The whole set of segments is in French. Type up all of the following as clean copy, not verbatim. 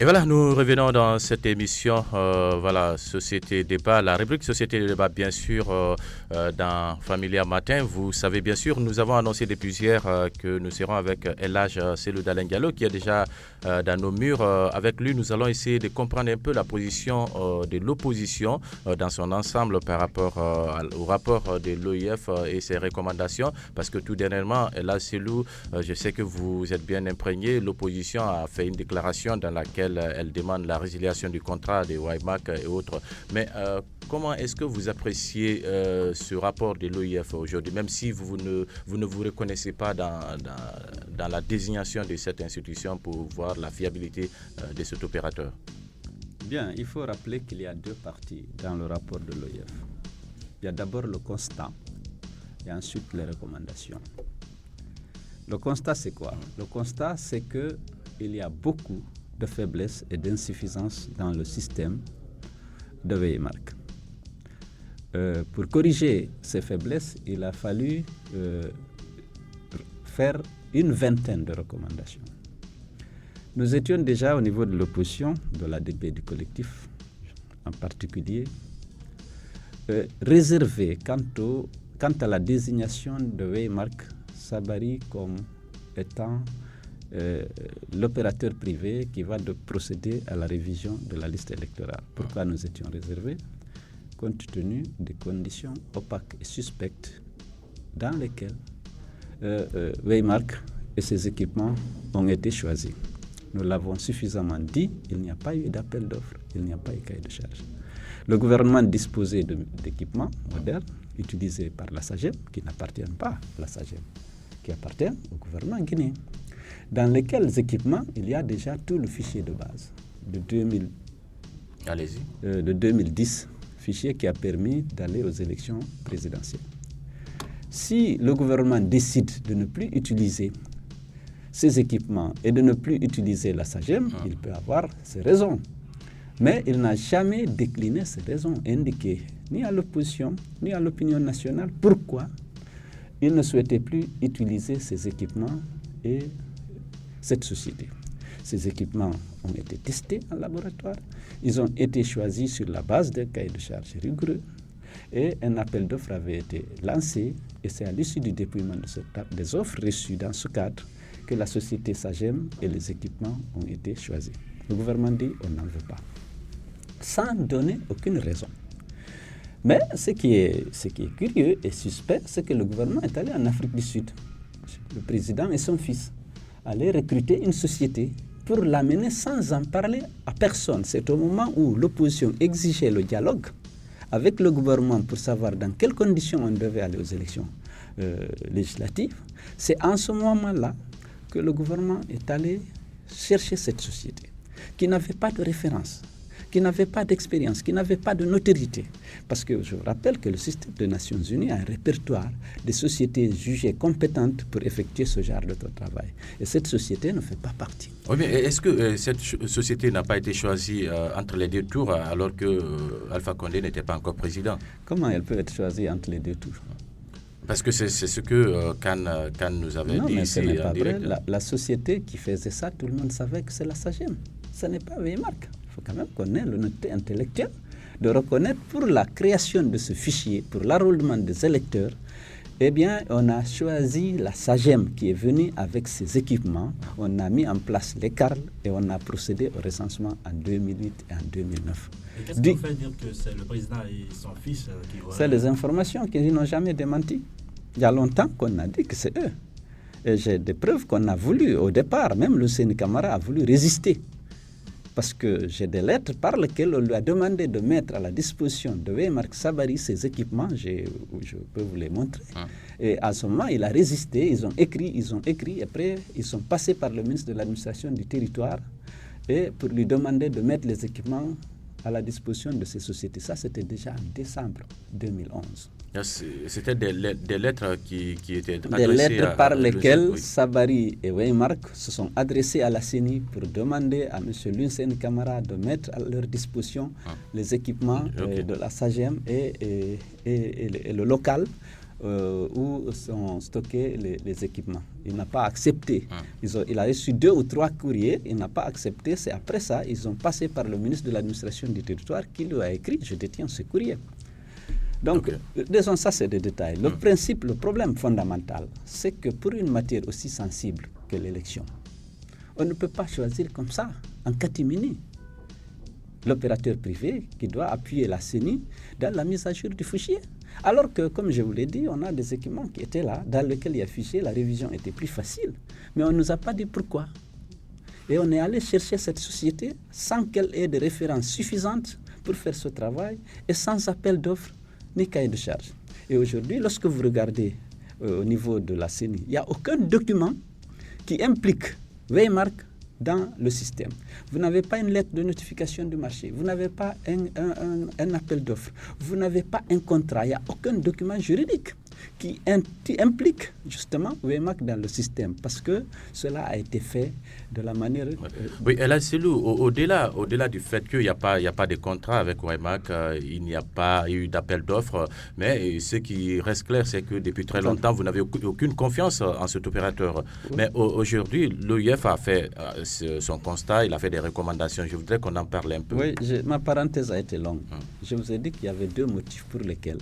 Et voilà, nous revenons dans cette émission, Société Débat, la rubrique Société Débat, bien sûr, dans Familia Matin. Vous savez, bien sûr, nous avons annoncé depuis hier que nous serons avec El Hadj Cellou Dalein Diallo, qui est déjà dans nos murs. Avec lui, nous allons essayer de comprendre un peu la position de l'opposition dans son ensemble par rapport au rapport de l'OIF et ses recommandations, parce que tout dernièrement, El Hadj Cellou, je sais que vous êtes bien imprégné, l'opposition a fait une déclaration dans laquelle elle demande la résiliation du contrat de Waymark et autres. Mais comment est-ce que vous appréciez ce rapport de l'OIF aujourd'hui, même si vous ne vous reconnaissez pas dans la désignation de cette institution pour voir la fiabilité de cet opérateur? Bien, il faut rappeler qu'il y a deux parties dans le rapport de l'OIF. Il y a d'abord le constat et ensuite les recommandations. Le constat, c'est quoi? Le constat, c'est qu'il y a beaucoup de faiblesses et d'insuffisances dans le système de Waymark. Pour corriger ces faiblesses, il a fallu faire une vingtaine de recommandations. Nous étions déjà au niveau de l'opposition, de l'ADP du collectif en particulier, réservés quant à la désignation de Waymark Sabari comme étant l'opérateur privé qui va procéder à la révision de la liste électorale. Pourquoi nous étions réservés? Compte tenu des conditions opaques et suspectes dans lesquelles Waymark et ses équipements ont été choisis. Nous l'avons suffisamment dit, il n'y a pas eu d'appel d'offres, il n'y a pas eu cahier de charge. Le gouvernement disposait d'équipements modernes utilisés par la SAGEM, qui n'appartiennent pas à la SAGEM, qui appartiennent au gouvernement guinéen, dans lesquels équipements il y a déjà tout le fichier de base de 2010, fichier qui a permis d'aller aux élections présidentielles. Si le gouvernement décide de ne plus utiliser ces équipements et de ne plus utiliser la SAGEM, il peut avoir ses raisons. Mais il n'a jamais décliné ces raisons indiquées ni à l'opposition, ni à l'opinion nationale. Pourquoi il ne souhaitait plus utiliser ces équipements et cette société? Ces équipements ont été testés en laboratoire, ils ont été choisis sur la base d'un cahier de charges rigoureux et un appel d'offres avait été lancé et c'est à l'issue du déploiement des offres reçues dans ce cadre que la société SAGEM et les équipements ont été choisis. Le gouvernement dit on n'en veut pas, sans donner aucune raison. Mais ce qui est curieux et suspect, c'est que le gouvernement est allé en Afrique du Sud. Le président et son fils allaient recruter une société pour l'amener sans en parler à personne. C'est au moment où l'opposition exigeait le dialogue avec le gouvernement pour savoir dans quelles conditions on devait aller aux élections législatives. C'est en ce moment-là que le gouvernement est allé chercher cette société qui n'avait pas de référence, qui n'avait pas d'expérience, qui n'avait pas de notoriété. Parce que je vous rappelle que le système des Nations Unies a un répertoire des sociétés jugées compétentes pour effectuer ce genre de travail. Et cette société ne fait pas partie. Oui, mais est-ce que cette société n'a pas été choisie entre les deux tours alors que Alpha Condé n'était pas encore président? Comment elle peut être choisie entre les deux tours? Parce que c'est ce que Khan nous avait dit. Non, mais ici ce n'est pas en direct. vrai. La société qui faisait ça, tout le monde savait que c'est la SAGEM. Ce n'est pas Waymark. Il faut quand même qu'on ait l'honnêteté intellectuelle de reconnaître pour la création de ce fichier, pour l'enrôlement des électeurs, eh bien, on a choisi la SAGEM qui est venue avec ses équipements. On a mis en place les CARL et on a procédé au recensement en 2008 et en 2009. Et qu'est-ce qui vous fait dire que c'est le président et son fils qui auraient... C'est les informations qu'ils n'ont jamais démenties. Il y a longtemps qu'on a dit que c'est eux. Et j'ai des preuves qu'on a voulu, au départ, même le Séni Camara a voulu résister. Parce que j'ai des lettres par lesquelles on lui a demandé de mettre à la disposition de Waymark Sabari ses équipements, je peux vous les montrer. Et à ce moment, il a résisté, ils ont écrit, après ils sont passés par le ministre de l'administration du territoire et pour lui demander de mettre les équipements à la disposition de ces sociétés. Ça, c'était déjà en décembre 2011. C'était des lettres qui étaient adressées des lettres par lesquelles oui. Sabari et Waymark se sont adressés à la CENI pour demander à M. Lucien Camara de mettre à leur disposition les équipements de la SAGEM et le local où sont stockés les équipements. Il n'a pas accepté. Il a reçu 2 ou 3 courriers, il n'a pas accepté. C'est après ça, ils ont passé par le ministre de l'administration du territoire qui lui a écrit « Je détiens ce courrier ». Donc, disons ça, c'est des détails. Le principe, le problème fondamental, c'est que pour une matière aussi sensible que l'élection, on ne peut pas choisir comme ça, en catimini, l'opérateur privé qui doit appuyer la CENI dans la mise à jour du fichier. Alors que, comme je vous l'ai dit, on a des équipements qui étaient là, dans lesquels il y a fichier, la révision était plus facile. Mais on ne nous a pas dit pourquoi. Et on est allé chercher cette société sans qu'elle ait des références suffisantes pour faire ce travail et sans appel d'offres ni cahier de charge. Et aujourd'hui, lorsque vous regardez au niveau de la CENI, il n'y a aucun document qui implique Waymark dans le système. Vous n'avez pas une lettre de notification du marché, vous n'avez pas un appel d'offres, vous n'avez pas un contrat, il n'y a aucun document juridique qui implique justement Waymark dans le système, parce que cela a été fait de la manière... Oui, El Hadj Cellou, au-delà du fait qu'il n'y a pas de contrat avec Waymark, il n'y a pas eu d'appel d'offres, mais ce qui reste clair, c'est que depuis très longtemps, vous n'avez aucune confiance en cet opérateur. Oui. Mais aujourd'hui, l'OIF a fait son constat, il a fait des recommandations. Je voudrais qu'on en parle un peu. Oui, ma parenthèse a été longue. Je vous ai dit qu'il y avait 2 motifs pour lesquels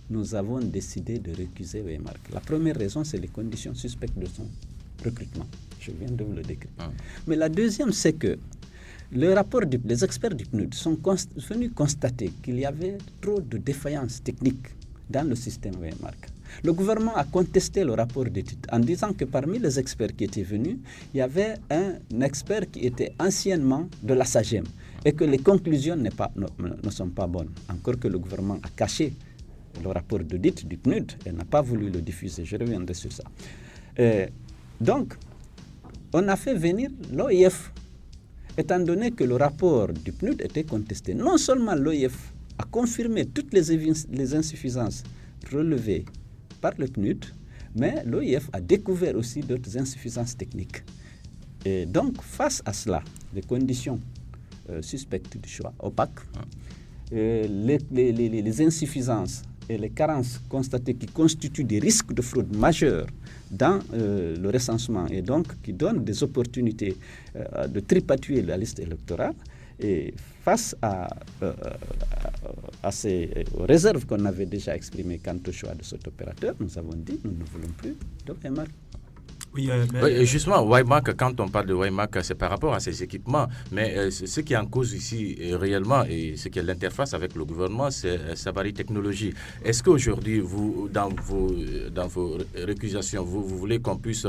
nous avons décidé de récuser Waymark. La première raison, c'est les conditions suspectes de son recrutement. Je viens de vous le décrire. Mais la deuxième, c'est que les experts du PNUD sont venus constater qu'il y avait trop de défaillances techniques dans le système Waymark. Le gouvernement a contesté le rapport d'étude en disant que parmi les experts qui étaient venus, il y avait un expert qui était anciennement de la SAGEM et que les conclusions ne sont pas bonnes. Encore que le gouvernement a caché le rapport d'audit du PNUD, elle n'a pas voulu le diffuser, je reviendrai sur ça. Donc, on a fait venir l'OIF, étant donné que le rapport du PNUD était contesté. Non seulement l'OIF a confirmé toutes les insuffisances relevées par le PNUD, mais l'OIF a découvert aussi d'autres insuffisances techniques. Et donc, face à cela, les conditions suspectes du choix opaques, les insuffisances et les carences constatées qui constituent des risques de fraude majeurs dans le recensement et donc qui donnent des opportunités de tripatouiller la liste électorale. Et face à ces réserves qu'on avait déjà exprimées quant au choix de cet opérateur, nous avons dit nous ne voulons plus de Waymark. Oui, justement, Waymark, quand on parle de Waymark, c'est par rapport à ses équipements. Mais ce qui est en cause ici réellement, et ce qui est l'interface avec le gouvernement, c'est Sabari Technologies. Est-ce qu'aujourd'hui, vous, dans vos récusations, vous voulez qu'on puisse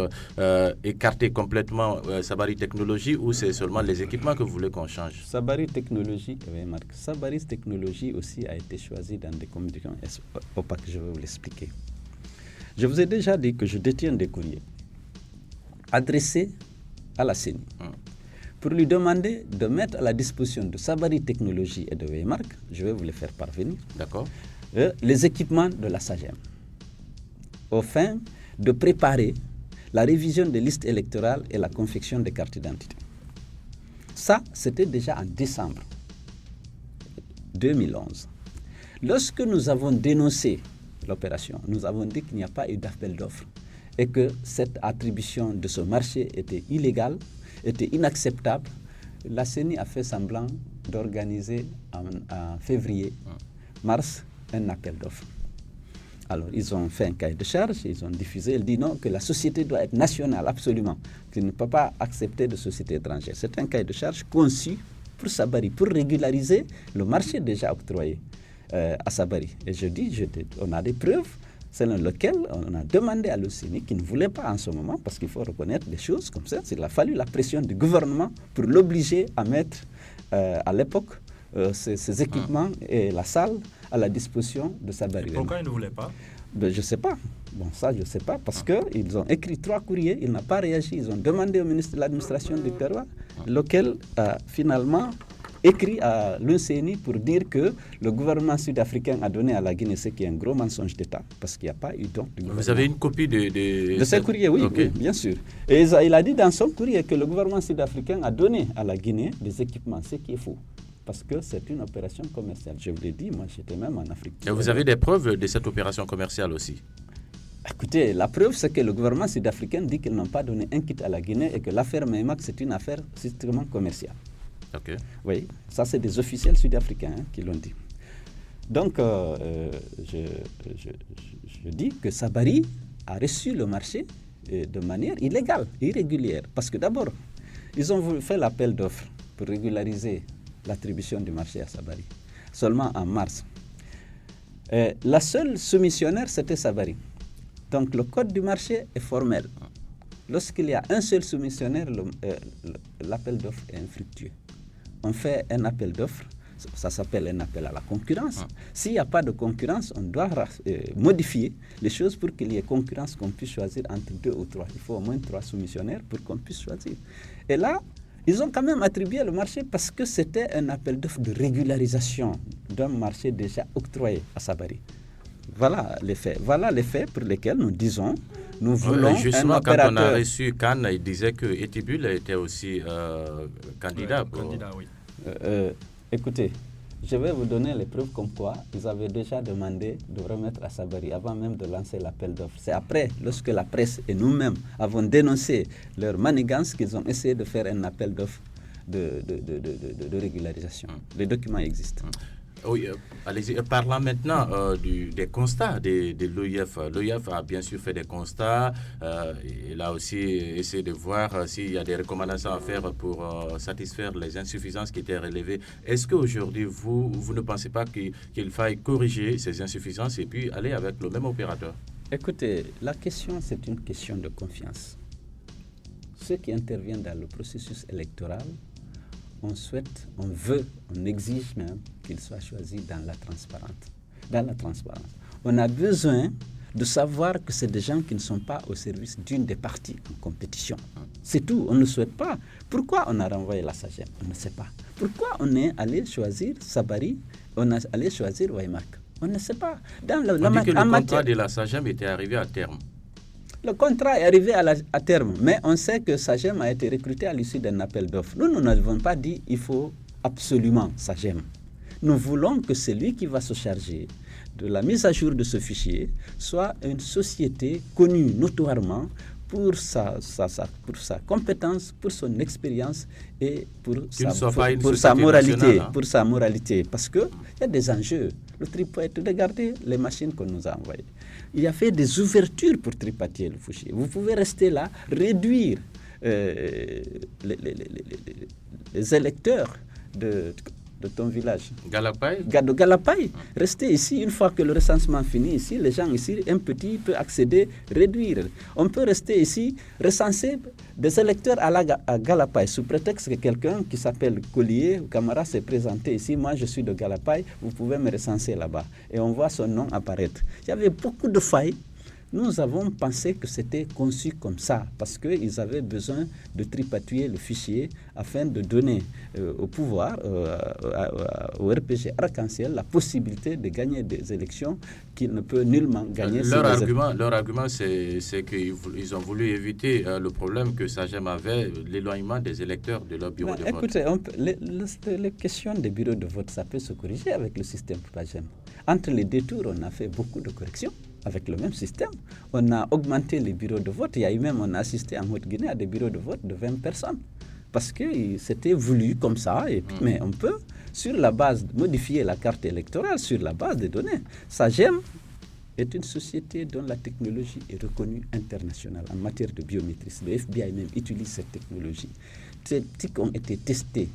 écarter complètement Sabari Technologies ou c'est seulement les équipements que vous voulez qu'on change? Sabari Technologies et Waymark. Sabari Technologies aussi a été choisi dans des communications opaques, je vais vous l'expliquer. Je vous ai déjà dit que je détiens des courriers adressé à la CENI pour lui demander de mettre à la disposition de Sabari Technologies et de Waymark, je vais vous les faire parvenir, les équipements de la SAGEM, au fin de préparer la révision des listes électorales et la confection des cartes d'identité. Ça, c'était déjà en décembre 2011. Lorsque nous avons dénoncé l'opération, nous avons dit qu'il n'y a pas eu d'appel d'offres et que cette attribution de ce marché était illégale, était inacceptable. La CENI a fait semblant d'organiser en février, mars, un appel d'offres. Alors, ils ont fait un cahier de charge, ils ont diffusé, ils disent non, que la société doit être nationale, absolument, qu'il ne peut pas accepter de société étrangère. C'est un cahier de charge conçu pour Sabari, pour régulariser le marché déjà octroyé à Sabari. Et je dis, on a des preuves selon lesquelles on a demandé à l'OCNI, qui ne voulait pas en ce moment, parce qu'il faut reconnaître des choses comme ça, il a fallu la pression du gouvernement pour l'obliger à mettre à l'époque ces équipements et la salle à la disposition de Sabari. Pourquoi il ne voulait pas? Je ne sais pas. Bon, ça, je ne sais pas, parce qu'ils ont écrit 3 courriers, il n'a pas réagi. Ils ont demandé au ministre de l'administration du terroir, lequel a finalement écrit à l'OCNI pour dire que le gouvernement sud-africain a donné à la Guinée ce qui est un gros mensonge d'État, parce qu'il n'y a pas eu don. Vous avez une copie de ces courriers, oui, okay. Oui, bien sûr. Et il a dit dans son courrier que le gouvernement sud-africain a donné à la Guinée des équipements, ce qui est faux. parce que c'est une opération commerciale. Je vous l'ai dit, moi j'étais même en Afrique. Et vous avez des preuves de cette opération commerciale aussi? Écoutez, la preuve, c'est que le gouvernement sud-africain dit qu'ils n'ont pas donné un kit à la Guinée et que l'affaire Maimak, c'est une affaire strictement commerciale. Ok. Oui, ça c'est des officiels sud-africains qui l'ont dit. Donc, je dis que Sabari a reçu le marché de manière illégale, irrégulière. Parce que d'abord, ils ont fait l'appel d'offres pour régulariser l'attribution du marché à Sabari, seulement en mars. La seule soumissionnaire, c'était Sabari. Donc le code du marché est formel. Lorsqu'il y a un seul soumissionnaire, l'appel d'offres est infructueux. On fait un appel d'offres, ça s'appelle un appel à la concurrence. S'il n'y a pas de concurrence, on doit modifier les choses pour qu'il y ait concurrence, qu'on puisse choisir entre 2 ou 3. Il faut au moins 3 soumissionnaires pour qu'on puisse choisir. Et là, ils ont quand même attribué le marché parce que c'était un appel d'offres de régularisation d'un marché déjà octroyé à Sabari. Voilà les faits. Voilà les faits pour lesquels nous disons, nous voulons justement, un opérateur. Quand on a reçu Cannes, il disait que Etibul était aussi candidat. Candidat, oui. Écoutez, je vais vous donner les preuves comme quoi ils avaient déjà demandé de remettre à Sabari avant même de lancer l'appel d'offres. C'est après, lorsque la presse et nous-mêmes avons dénoncé leur manigance, qu'ils ont essayé de faire un appel d'offres de régularisation. Les documents existent. Oui, allez-y. Parlant maintenant des constats de l'OIF. L'OIF a bien sûr fait des constats. Il a aussi essayé de voir s'il y a des recommandations à faire pour satisfaire les insuffisances qui étaient relevées. Est-ce qu'aujourd'hui, vous ne pensez pas qu'il faille corriger ces insuffisances et puis aller avec le même opérateur? Écoutez, la question, c'est une question de confiance. Ceux qui interviennent dans le processus électoral, on souhaite, on veut, on exige même qu'ils soient choisis dans la transparence. On a besoin de savoir que c'est des gens qui ne sont pas au service d'une des parties en compétition. C'est tout, on ne souhaite pas. Pourquoi on a renvoyé la SAGEM? On ne sait pas. Pourquoi on est allé choisir Sabari, on est allé choisir Waimak? On ne sait pas. On dit que le contrat de la SAGEM était arrivé à terme. Le contrat est arrivé à terme, mais on sait que SAGEM a été recruté à l'issue d'un appel d'offres. Nous n'avons pas dit qu'il faut absolument SAGEM. Nous voulons que celui qui va se charger de la mise à jour de ce fichier soit une société connue notoirement pour sa compétence, pour son expérience et pour sa moralité. Parce qu'il y a des enjeux. Le tripatouille, regardez les machines qu'on nous a envoyées. Il y a fait des ouvertures pour tripatouiller le fichier. Vous pouvez rester là, réduire les électeurs de ton village. De Galapaï. Rester ici, une fois que le recensement finit ici, les gens ici, un petit peut accéder, réduire. On peut rester ici, recenser des électeurs à Galapaï, sous prétexte que quelqu'un qui s'appelle Collier ou Camara s'est présenté ici. Moi, je suis de Galapaï, vous pouvez me recenser là-bas. Et on voit son nom apparaître. Il y avait beaucoup de failles. Nous avons pensé que c'était conçu comme ça, parce qu'ils avaient besoin de tripatouiller le fichier afin de donner au pouvoir, au RPG Arc-en-Ciel, la possibilité de gagner des élections qu'il ne peut nullement gagner. Leur argument, c'est qu'ils ont voulu éviter le problème que SAGEM avait, l'éloignement des électeurs de leur bureau de vote. Écoutez, les questions des bureaux de vote, ça peut se corriger avec le système SAGEM. Entre les deux tours, on a fait beaucoup de corrections. Avec le même système, on a augmenté les bureaux de vote. On a assisté en Haute-Guinée à des bureaux de vote de 20 personnes. Parce que c'était voulu comme ça. Mais on peut, sur la base, modifier la carte électorale sur la base des données. SAGEM est une société dont la technologie est reconnue internationale en matière de biométrie. Le FBI même utilise cette technologie. Ces kits ont été testés.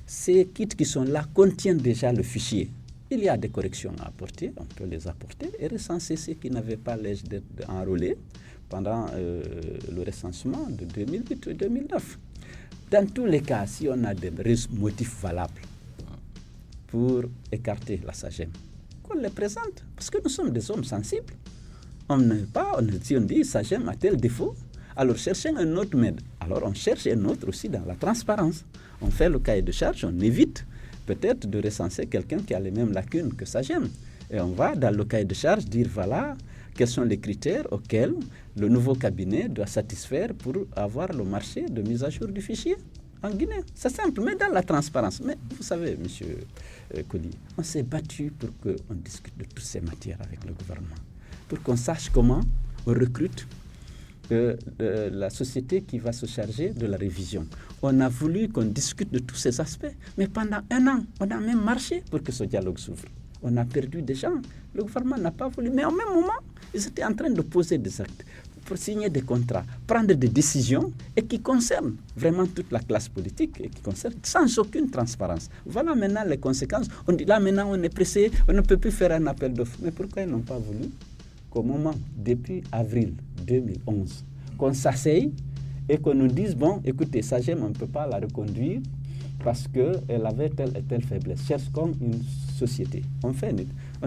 Ces kits qui sont là contiennent déjà le fichier. Il y a des corrections à apporter, on peut les apporter et recenser ceux qui n'avaient pas l'âge d'être enrôlés pendant le recensement de 2008 et 2009. Dans tous les cas, si on a des motifs valables pour écarter la SAGEM, qu'on les présente, parce que nous sommes des hommes sensibles. Si on dit SAGEM a tel défaut, alors cherchez un autre maître. Alors on cherche un autre aussi dans la transparence. On fait le cahier de charge, on évite peut-être de recenser quelqu'un qui a les mêmes lacunes que SAGEM. Et on va dans le cahier de charge dire voilà quels sont les critères auxquels le nouveau cabinet doit satisfaire pour avoir le marché de mise à jour du fichier. en Guinée. C'est simple, mais dans la transparence. Mais vous savez, M. Koli, on s'est battu pour qu'on discute de toutes ces matières avec le gouvernement, pour qu'on sache comment on recrute la société qui va se charger de la révision. On a voulu qu'on discute de tous ces aspects, mais pendant 1 an, on a même marché pour que ce dialogue s'ouvre. On a perdu des gens, le gouvernement n'a pas voulu, mais au même moment, ils étaient en train de poser des actes, pour signer des contrats, prendre des décisions et qui concernent vraiment toute la classe politique et qui concernent sans aucune transparence. Voilà maintenant les conséquences. On dit là maintenant on est pressé, on ne peut plus faire un appel d'offres. Mais pourquoi ils n'ont pas voulu qu'au moment, depuis avril 2011, qu'on s'asseye et qu'on nous dise, bon, écoutez, SAGEM, on ne peut pas la reconduire parce qu'elle avait telle et telle faiblesse. Cherche comme une société. On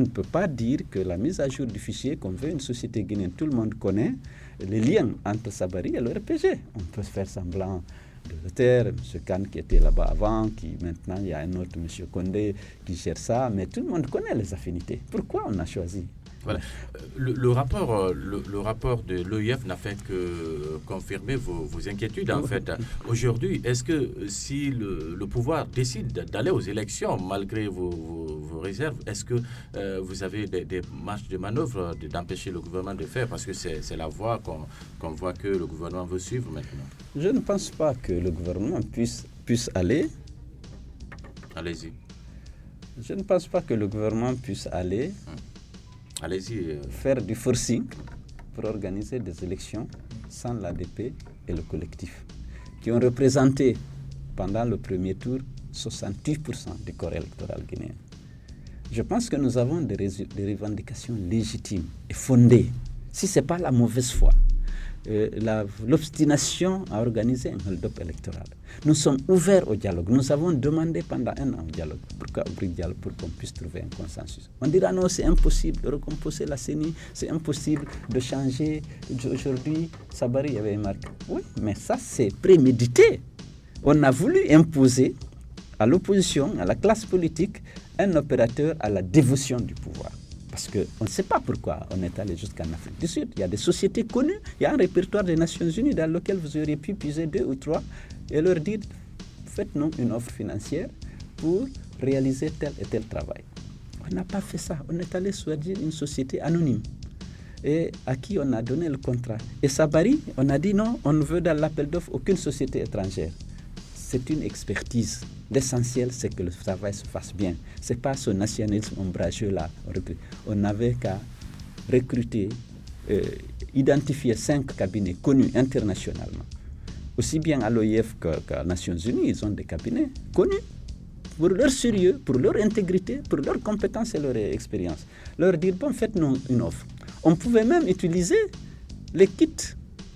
ne peut pas dire que la mise à jour du fichier, qu'on veut une société guinéenne, tout le monde connaît les liens entre Sabari et le RPG. On peut faire semblant de le taire, M. Khan qui était là-bas avant, qui maintenant, il y a un autre M. Condé qui gère ça, mais tout le monde connaît les affinités. Pourquoi on a choisi? Voilà. Le rapport de l'OIF n'a fait que confirmer vos inquiétudes, en fait. Aujourd'hui, est-ce que si le pouvoir décide d'aller aux élections, malgré vos réserves, est-ce que vous avez des marges de manœuvre d'empêcher le gouvernement de faire? Parce que c'est la voie qu'on voit que le gouvernement veut suivre maintenant. Je ne pense pas que le gouvernement puisse aller. Allez-y. Je ne pense pas que le gouvernement puisse aller... Allez-y. Faire du forcing pour organiser des élections sans l'ADP et le collectif, qui ont représenté pendant le premier tour 68% du corps électoral guinéen. Je pense que nous avons des revendications légitimes et fondées. Si ce n'est pas la mauvaise foi, l'obstination à organiser un hold-up électoral. Nous sommes ouverts au dialogue. Nous avons demandé pendant 1 an au dialogue. Pourquoi ouvrir le dialogue? Pour qu'on puisse trouver un consensus. On dira non, c'est impossible de recomposer la CENI, c'est impossible de changer. Aujourd'hui, Sabari avait marqué. Oui, mais ça c'est prémédité. On a voulu imposer à l'opposition, à la classe politique, un opérateur à la dévotion du pouvoir. Parce qu'on ne sait pas pourquoi on est allé jusqu'en Afrique du Sud. Il y a des sociétés connues, il y a un répertoire des Nations Unies dans lequel vous auriez pu puiser 2 ou 3 et leur dire, faites-nous une offre financière pour réaliser tel et tel travail. On n'a pas fait ça. On est allé choisir une société anonyme et à qui on a donné le contrat. Et Sabari, on a dit non, on ne veut dans l'appel d'offres aucune société étrangère. C'est une expertise. L'essentiel, c'est que le travail se fasse bien. Ce n'est pas ce nationalisme ombrageux-là. On n'avait qu'à recruter, identifier 5 cabinets connus internationalement. Aussi bien à l'OIF qu'aux Nations Unies, ils ont des cabinets connus pour leur sérieux, pour leur intégrité, pour leurs compétences et leur expérience. Leur dire, bon, faites-nous une offre. On pouvait même utiliser les kits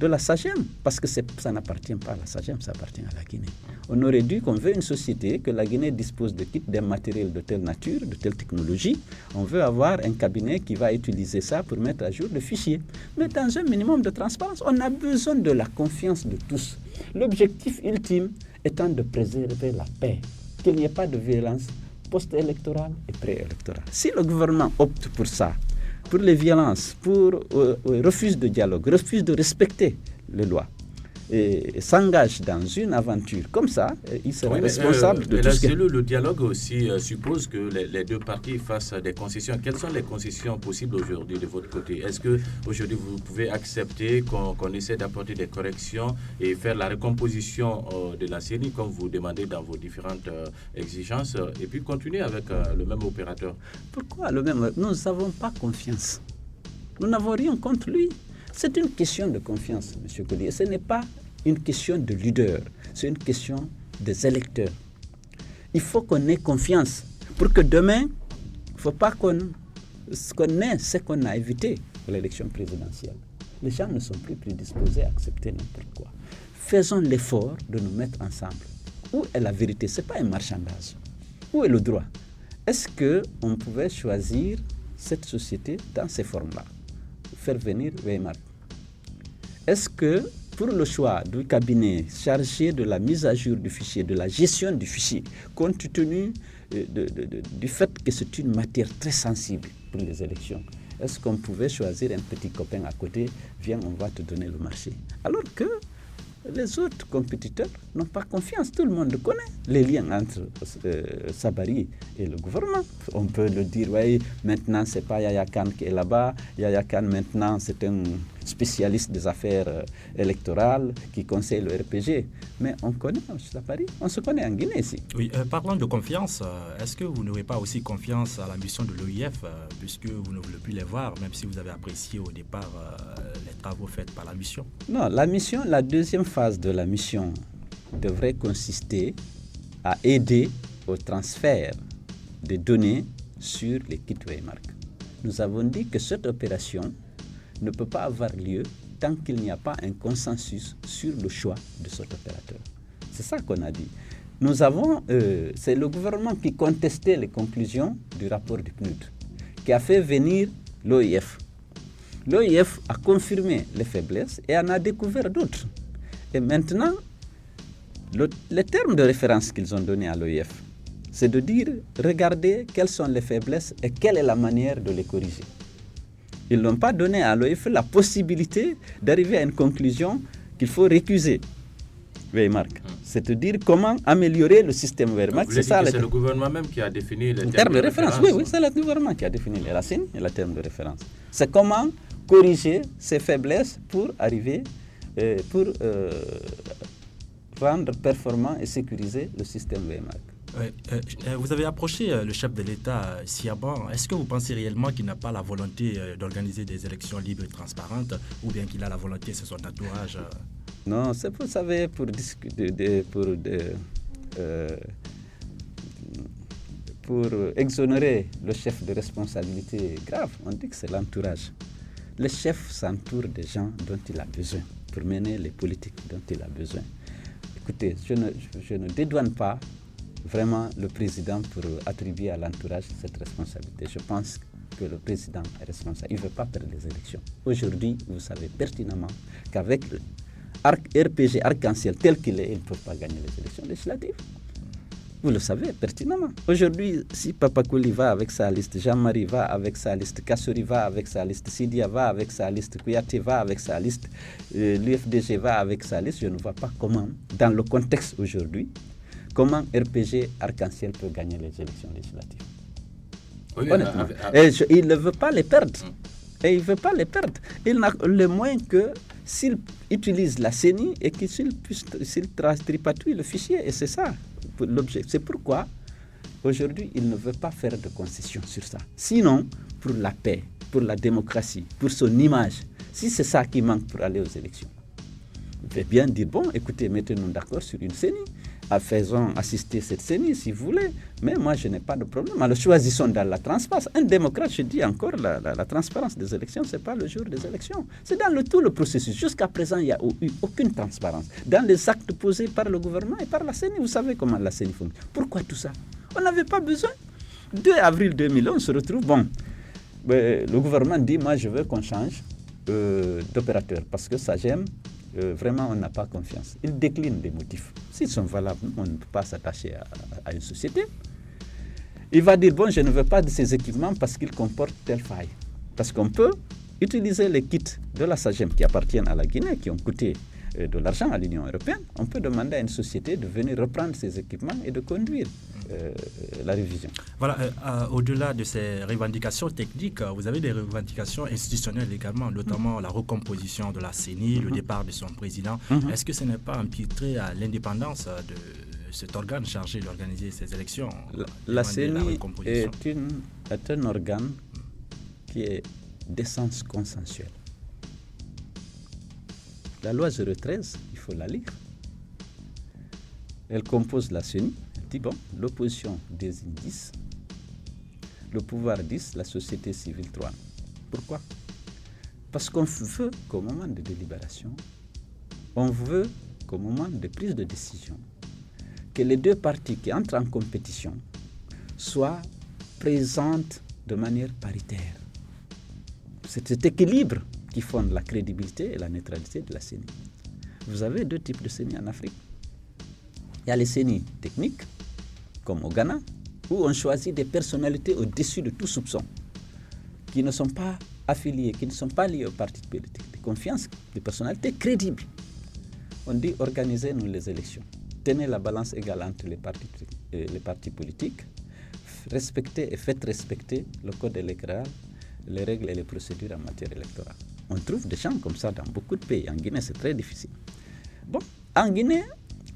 de la SAGEM, parce que ça n'appartient pas à la SAGEM, ça appartient à la Guinée. On aurait dit qu'on veut une société, que la Guinée dispose de kits, d'un matériel de telle nature, de telle technologie. On veut avoir un cabinet qui va utiliser ça pour mettre à jour le fichier. Mais dans un minimum de transparence, on a besoin de la confiance de tous. L'objectif ultime étant de préserver la paix, qu'il n'y ait pas de violence post-électorale et pré-électorale. Si le gouvernement opte pour ça, pour les violences, pour refuse de dialogue, refuse de respecter les lois et s'engage dans une aventure comme ça, il sera responsable de tout ce que... Le dialogue aussi suppose que les deux parties fassent des concessions. Quelles sont les concessions possibles aujourd'hui de votre côté? Est-ce qu'aujourd'hui vous pouvez accepter qu'on essaie d'apporter des corrections et faire la recomposition de la CENI comme vous demandez dans vos différentes exigences et puis continuer avec le même opérateur? Pourquoi le même? Nous n'avons pas confiance. Nous n'avons rien contre lui. C'est une question de confiance, M. Collier. Ce n'est pas une question de leader, c'est une question des électeurs. Il faut qu'on ait confiance pour que demain, il ne faut pas qu'on ait ce qu'on a évité pour l'élection présidentielle. Les gens ne sont plus disposés à accepter n'importe quoi. Faisons l'effort de nous mettre ensemble. Où est la vérité? Ce n'est pas un marchandage. Où est le droit? Est-ce qu'on pouvait choisir cette société dans ces formes-là? Faire venir Weimar. Est-ce que pour le choix du cabinet chargé de la mise à jour du fichier, de la gestion du fichier, compte tenu du fait que c'est une matière très sensible pour les élections, est-ce qu'on pouvait choisir un petit copain à côté, viens, on va te donner le marché? Alors que les autres compétiteurs n'ont pas confiance. Tout le monde connaît les liens entre Sabari et le gouvernement. On peut le dire, oui, maintenant, ce n'est pas Yahya Khan qui est là-bas. Yahya Khan, maintenant, c'est un spécialiste des affaires électorales qui conseille le RPG. Mais on connaît Sabari, on se connaît en Guinée ici. Oui, parlant de confiance, est-ce que vous n'aurez pas aussi confiance à la mission de l'OIF, puisque vous ne voulez plus les voir, même si vous avez apprécié au départ les travaux faits par la mission? Non, la deuxième phase de la mission devrait consister à aider au transfert des données sur les kits Waymark. Nous avons dit que cette opération ne peut pas avoir lieu tant qu'il n'y a pas un consensus sur le choix de cet opérateur. C'est ça qu'on a dit. C'est le gouvernement qui contestait les conclusions du rapport du PNUD, qui a fait venir l'OIF. L'OIF a confirmé les faiblesses et en a découvert d'autres. Et maintenant, les termes de référence qu'ils ont donnés à l'OIF, c'est de dire, regardez quelles sont les faiblesses et quelle est la manière de les corriger. Ils n'ont pas donné à l'OIF la possibilité d'arriver à une conclusion qu'il faut récuser Waymark. C'est-à-dire comment améliorer le système Waymark. C'est le gouvernement même qui a défini les termes de référence. Oui, c'est le gouvernement qui a défini les racines et les termes de référence. C'est comment corriger ces faiblesses pour arriver, rendre performant et sécuriser le système Waymark. Vous avez approché le chef de l'État, Siaban. Est-ce que vous pensez réellement qu'il n'a pas la volonté d'organiser des élections libres et transparentes, ou bien qu'il a la volonté, c'est son entourage? Non, c'est vous savez, pour exonérer le chef de responsabilité grave, on dit que c'est l'entourage. Le chef s'entoure des gens dont il a besoin pour mener les politiques dont il a besoin. Écoutez, je ne dédouane pas vraiment le président pour attribuer à l'entourage cette responsabilité. Je pense que le président est responsable. Il ne veut pas perdre les élections. Aujourd'hui, vous savez pertinemment qu'avec le RPG arc-en-ciel tel qu'il est, il ne peut pas gagner les élections législatives. Vous le savez pertinemment. Aujourd'hui, si Papakouli va avec sa liste, Jean-Marie va avec sa liste, Kassouri va avec sa liste, Sidia va avec sa liste, Kouyaté va avec sa liste, l'UFDG va avec sa liste, je ne vois pas comment, dans le contexte aujourd'hui, comment RPG arc-en-ciel peut gagner les élections législatives. Oui, honnêtement. Il ne veut pas les perdre. Et il ne veut pas les perdre. Il n'a le moins que s'il utilise la CENI et s'il tripatouille le fichier. Et c'est ça l'objet. C'est pourquoi aujourd'hui il ne veut pas faire de concessions sur ça. Sinon, pour la paix, pour la démocratie, pour son image, si c'est ça qui manque pour aller aux élections, il veut bien dire, bon, écoutez, mettez-nous d'accord sur une CENI. Faisons assister cette CENI si vous voulez, mais moi je n'ai pas de problème. Alors choisissons dans la transparence. Un démocrate, je dis encore, la transparence des élections, ce n'est pas le jour des élections. C'est dans tout le processus. Jusqu'à présent, il n'y a eu aucune transparence. Dans les actes posés par le gouvernement et par la CENI, vous savez comment la CENI fonctionne. Pourquoi tout ça? On n'avait pas besoin. 2 avril 2001, on se retrouve, le gouvernement dit, moi je veux qu'on change d'opérateur parce que ça gêne. Vraiment, on n'a pas confiance. Il décline des motifs. S'ils sont valables, on ne peut pas s'attacher à une société. Il va dire, bon, je ne veux pas de ces équipements parce qu'ils comportent telle faille. Parce qu'on peut utiliser les kits de la SAGEM qui appartiennent à la Guinée, qui ont coûté de l'argent à l'Union européenne. On peut demander à une société de venir reprendre ces équipements et de conduire la révision. Voilà, au-delà de ces revendications techniques, vous avez des revendications institutionnelles également, notamment la recomposition de la CENI, le départ de son président. Est-ce que ce n'est pas empiétré à l'indépendance de cet organe chargé d'organiser ces élections? La CENI est un organe qui est d'essence consensuelle. La loi 013, il faut la lire. Elle compose la CENI. Elle dit, bon, l'opposition désigne 10, le pouvoir 10, la société civile 3. Pourquoi? Parce qu'on veut qu'au moment de délibération, on veut qu'au moment de prise de décision, que les deux parties qui entrent en compétition soient présentes de manière paritaire. C'est cet équilibre qui fonde la crédibilité et la neutralité de la CENI. Vous avez 2 types de CENI en Afrique. Il y a les CENI techniques, comme au Ghana, où on choisit des personnalités au-dessus de tout soupçon, qui ne sont pas affiliées, qui ne sont pas liées aux partis politiques de confiance, des personnalités crédibles. on dit organisez-nous les élections. Tenez la balance égale entre les partis politiques. Respectez et faites respecter le code électoral, les règles et les procédures en matière électorale. On trouve des gens comme ça dans beaucoup de pays. En Guinée, c'est très difficile. Bon, en Guinée,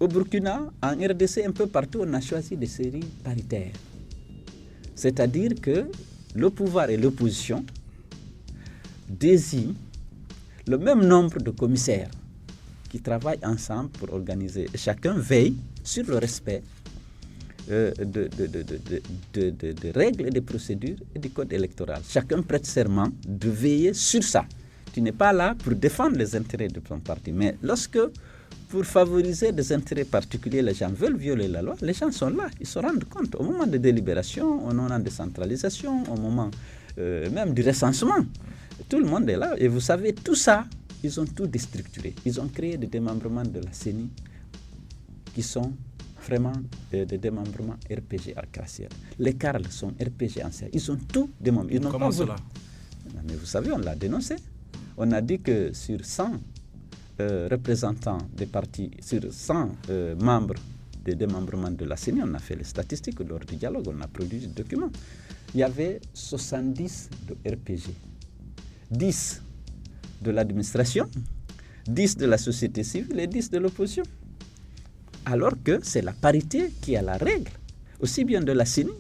au Burkina, en RDC, un peu partout, on a choisi des séries paritaires. C'est-à-dire que le pouvoir et l'opposition désignent le même nombre de commissaires qui travaillent ensemble pour organiser. Et chacun veille sur le respect de règles et des procédures et du code électoral. Chacun prête serment de veiller sur ça. Tu n'es pas là pour défendre les intérêts de ton parti. Mais lorsque, pour favoriser des intérêts particuliers, les gens veulent violer la loi, les gens sont là, ils se rendent compte. Au moment de délibération, au moment de centralisation, au moment même du recensement, tout le monde est là. Et vous savez, tout ça, ils ont tout déstructuré. Ils ont créé des démembrements de la CENI qui sont vraiment des démembrements RPG arc-en-ciel. Les CARL sont RPG anciens. Ils ont tout démembré. Comment cela? Mais vous savez, on l'a dénoncé. On a dit que sur 100 représentants des partis, sur 100 membres des démembrements de la CENI, on a fait les statistiques lors du dialogue, on a produit des documents. Il y avait 70 de RPG, 10 de l'administration, 10 de la société civile et 10 de l'opposition. Alors que c'est la parité qui a la règle, aussi bien de la CENI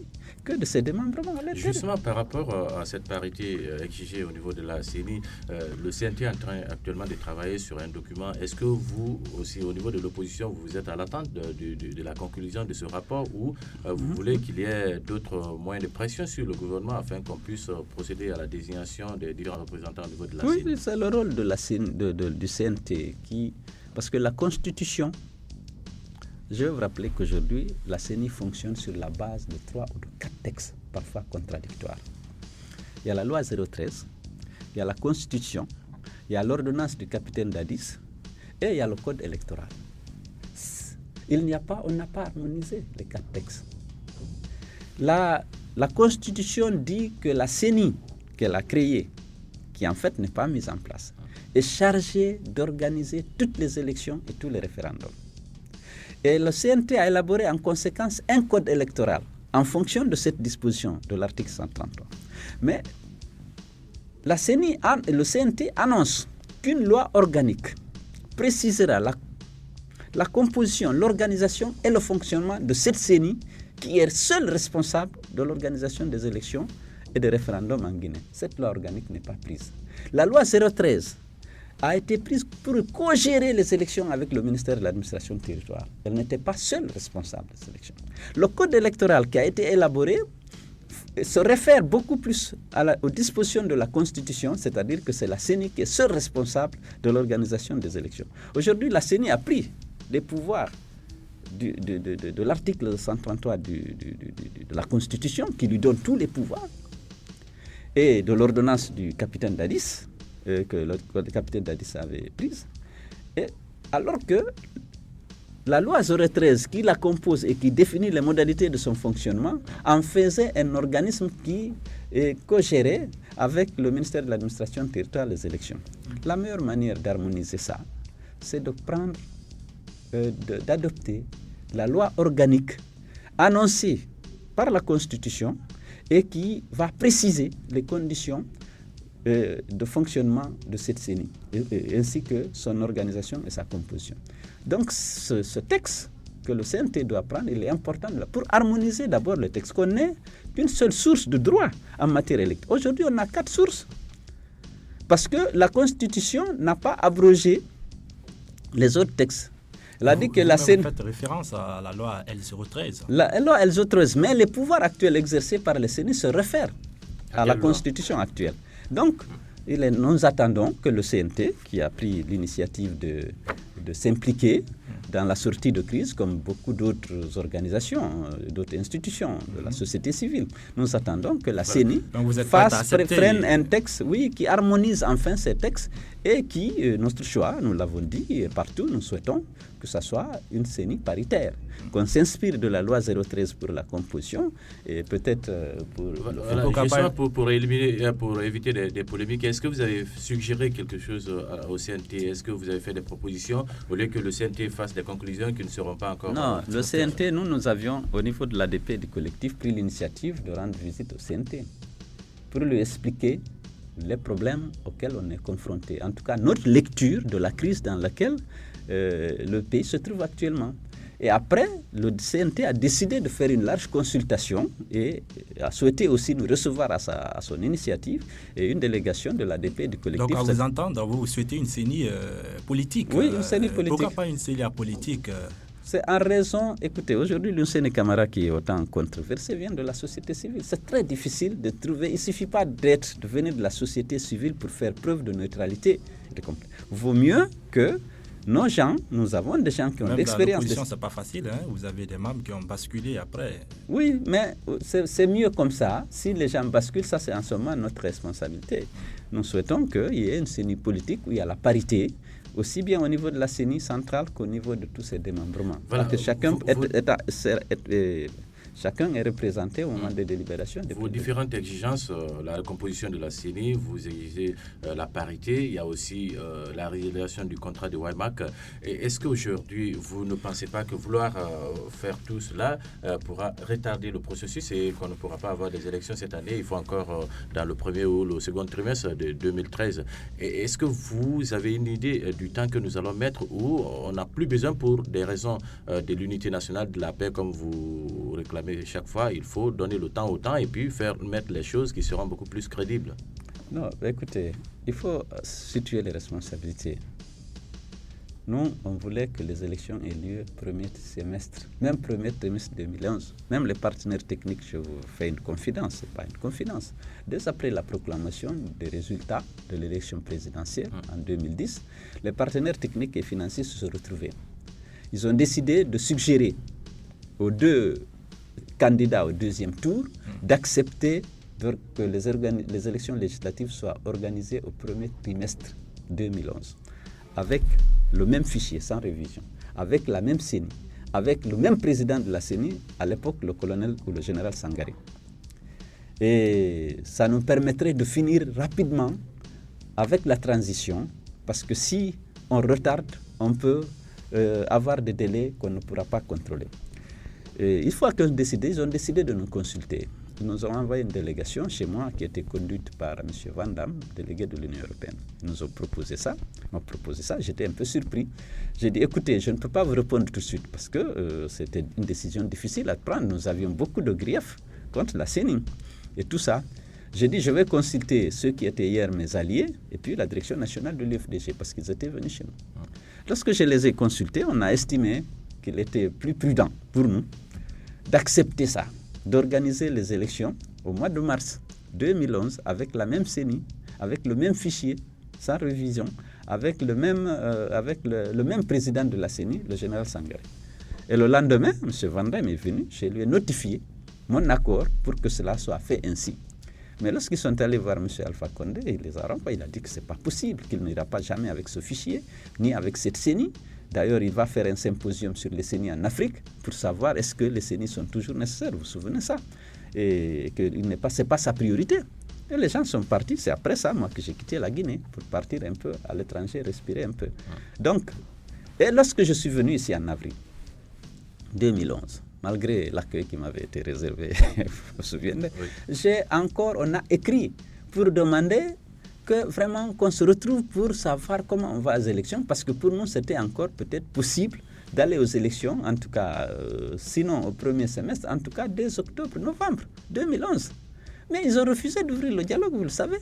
que de ses démembrements à l'intérieur. Justement, par rapport à cette parité exigée au niveau de la CENI, le CNT est en train actuellement de travailler sur un document. Est-ce que vous, aussi au niveau de l'opposition, vous êtes à l'attente de la conclusion de ce rapport ou vous voulez qu'il y ait d'autres moyens de pression sur le gouvernement afin qu'on puisse procéder à la désignation des différents représentants au niveau de la CENI? Oui, c'est le rôle de la CENI, du CNT parce que la Constitution, je vais vous rappeler qu'aujourd'hui, la CENI fonctionne sur la base de 3 ou de 4 textes, parfois contradictoires. Il y a la loi 013, il y a la Constitution, il y a l'ordonnance du capitaine Dadis et il y a le code électoral. On n'a pas harmonisé les 4 textes. La Constitution dit que la CENI qu'elle a créée, qui en fait n'est pas mise en place, est chargée d'organiser toutes les élections et tous les référendums. Et le CNT a élaboré en conséquence un code électoral en fonction de cette disposition de l'article 133. Mais la CENI, le CNT annonce qu'une loi organique précisera la composition, l'organisation et le fonctionnement de cette CENI qui est seule responsable de l'organisation des élections et des référendums en Guinée. Cette loi organique n'est pas prise. La loi 013 a été prise pour co-gérer les élections avec le ministère de l'administration territoriale. Elle n'était pas seule responsable des élections. Le code électoral qui a été élaboré se réfère beaucoup plus aux dispositions de la Constitution, c'est-à-dire que c'est la CENI qui est seule responsable de l'organisation des élections. Aujourd'hui, la CENI a pris les pouvoirs de l'article 133 de la Constitution qui lui donne tous les pouvoirs et de l'ordonnance du capitaine Dadis, que le capitaine Dadis avait prise, et alors que la loi 013 qui la compose et qui définit les modalités de son fonctionnement en faisait un organisme qui est co-géré avec le ministère de l'administration territoriale des élections. La meilleure manière d'harmoniser ça, c'est d'adopter la loi organique annoncée par la Constitution et qui va préciser les conditions de fonctionnement de cette CENI, ainsi que son organisation et sa composition. Donc ce texte que le CNT doit prendre, il est important pour harmoniser d'abord le texte, qu'on ait une seule source de droit en matière électorale. Aujourd'hui, on a 4 sources, parce que la Constitution n'a pas abrogé les autres textes. Elle a dit que la CENI... Vous faites référence à la loi L013. La loi L013, mais les pouvoirs actuels exercés par les CENI se réfèrent à la Constitution actuelle. Donc, nous attendons que le CNT, qui a pris l'initiative de s'impliquer dans la sortie de crise, comme beaucoup d'autres organisations, d'autres institutions de la société civile, nous attendons que la CENI prenne un texte qui harmonise enfin ces textes et qui, notre choix, nous l'avons dit, et partout, nous souhaitons que ce soit une CENI paritaire, qu'on s'inspire de la loi 013 pour la composition et peut-être pour... Voilà, pour éviter des polémiques, est-ce que vous avez suggéré quelque chose au CNT? Est-ce que vous avez fait des propositions au lieu que le CNT fasse des conclusions qui ne seront pas encore... Non, le CNT, nous avions, au niveau de l'ADP du collectif, pris l'initiative de rendre visite au CNT pour lui expliquer les problèmes auxquels on est confronté. En tout cas, notre lecture de la crise dans laquelle le pays se trouve actuellement. Et après, le CNT a décidé de faire une large consultation et a souhaité aussi nous recevoir à son initiative et une délégation de l'ADP du collectif. Donc, à vous entendre, vous souhaitez une CENI politique. Oui, une CENI politique. Pourquoi pas une CENI politique C'est en raison, écoutez, aujourd'hui, l'UNCN Camara qui est autant controversé vient de la société civile. C'est très difficile de trouver, il ne suffit pas de venir de la société civile pour faire preuve de neutralité. Il vaut mieux que nos gens, nous avons des gens qui ont l'expérience. L'opposition, ce n'est pas facile, hein? Vous avez des membres qui ont basculé après. Oui, mais c'est mieux comme ça. Si les gens basculent, ça c'est en ce moment notre responsabilité. Nous souhaitons qu'il y ait une CENI politique où il y a la parité, aussi bien au niveau de la CENI centrale qu'au niveau de tous ses démembrements. Voilà, que chacun chacun est représenté au moment des délibérations. Vos différentes exigences, la composition de la CENI, vous exigez la parité, il y a aussi la réalisation du contrat de WIMAC. Est-ce qu'aujourd'hui, vous ne pensez pas que vouloir faire tout cela pourra retarder le processus et qu'on ne pourra pas avoir des élections cette année? Il faut encore dans le premier ou le second trimestre de 2013. Est-ce que vous avez une idée du temps que nous allons mettre où on n'a plus besoin pour des raisons de l'unité nationale, de la paix, comme vous réclamez chaque fois? Il faut donner le temps au temps et puis mettre les choses qui seront beaucoup plus crédibles. Non, écoutez, il faut situer les responsabilités. Nous, on voulait que les élections aient lieu premier semestre, même premier trimestre 2011. Même les partenaires techniques, je vous fais une confidence, ce n'est pas une confidence. Dès après la proclamation des résultats de l'élection présidentielle en 2010, les partenaires techniques et financiers se sont retrouvés. Ils ont décidé de suggérer aux deux candidats au deuxième tour d'accepter que les élections législatives soient organisées au premier trimestre 2011 avec le même fichier sans révision, avec la même CENI, avec le même président de la CENI, à l'époque le colonel ou le général Sangaré. Et ça nous permettrait de finir rapidement avec la transition, parce que si on retarde, on peut avoir des délais qu'on ne pourra pas contrôler. Et une fois qu'ils ont décidé de nous consulter. Ils nous ont envoyé une délégation chez moi qui était conduite par M. Van Damme, délégué de l'Union européenne. Ils nous ont proposé ça. J'étais un peu surpris. J'ai dit, écoutez, je ne peux pas vous répondre tout de suite parce que c'était une décision difficile à prendre. Nous avions beaucoup de griefs contre la CENI et tout ça. J'ai dit, je vais consulter ceux qui étaient hier mes alliés et puis la direction nationale de l'UFDG parce qu'ils étaient venus chez nous. Lorsque je les ai consultés, on a estimé qu'il était plus prudent pour nous d'accepter ça, d'organiser les élections au mois de mars 2011 avec la même CENI, avec le même fichier, sans révision, avec le même président de la CENI, le général Sangaré. Et le lendemain, M. Van Damme est venu, je lui ai notifié mon accord pour que cela soit fait ainsi. Mais lorsqu'ils sont allés voir M. Alpha Condé, il les a renvoyés, il a dit que ce n'est pas possible, qu'il n'ira pas jamais avec ce fichier, ni avec cette CENI. D'ailleurs, il va faire un symposium sur les CENI en Afrique pour savoir est-ce que les CENI sont toujours nécessaires. Vous vous souvenez de ça? Et que ce n'est pas sa priorité. Et les gens sont partis. C'est après ça, moi, que j'ai quitté la Guinée pour partir un peu à l'étranger, respirer un peu. Donc, et lorsque je suis venu ici en avril 2011, malgré l'accueil qui m'avait été réservé, vous vous souvenez, on a écrit pour demander qu'on se retrouve pour savoir comment on va aux élections, parce que pour nous, c'était encore peut-être possible d'aller aux élections, en tout cas, sinon au premier semestre, en tout cas dès octobre, novembre 2011. Mais ils ont refusé d'ouvrir le dialogue, vous le savez.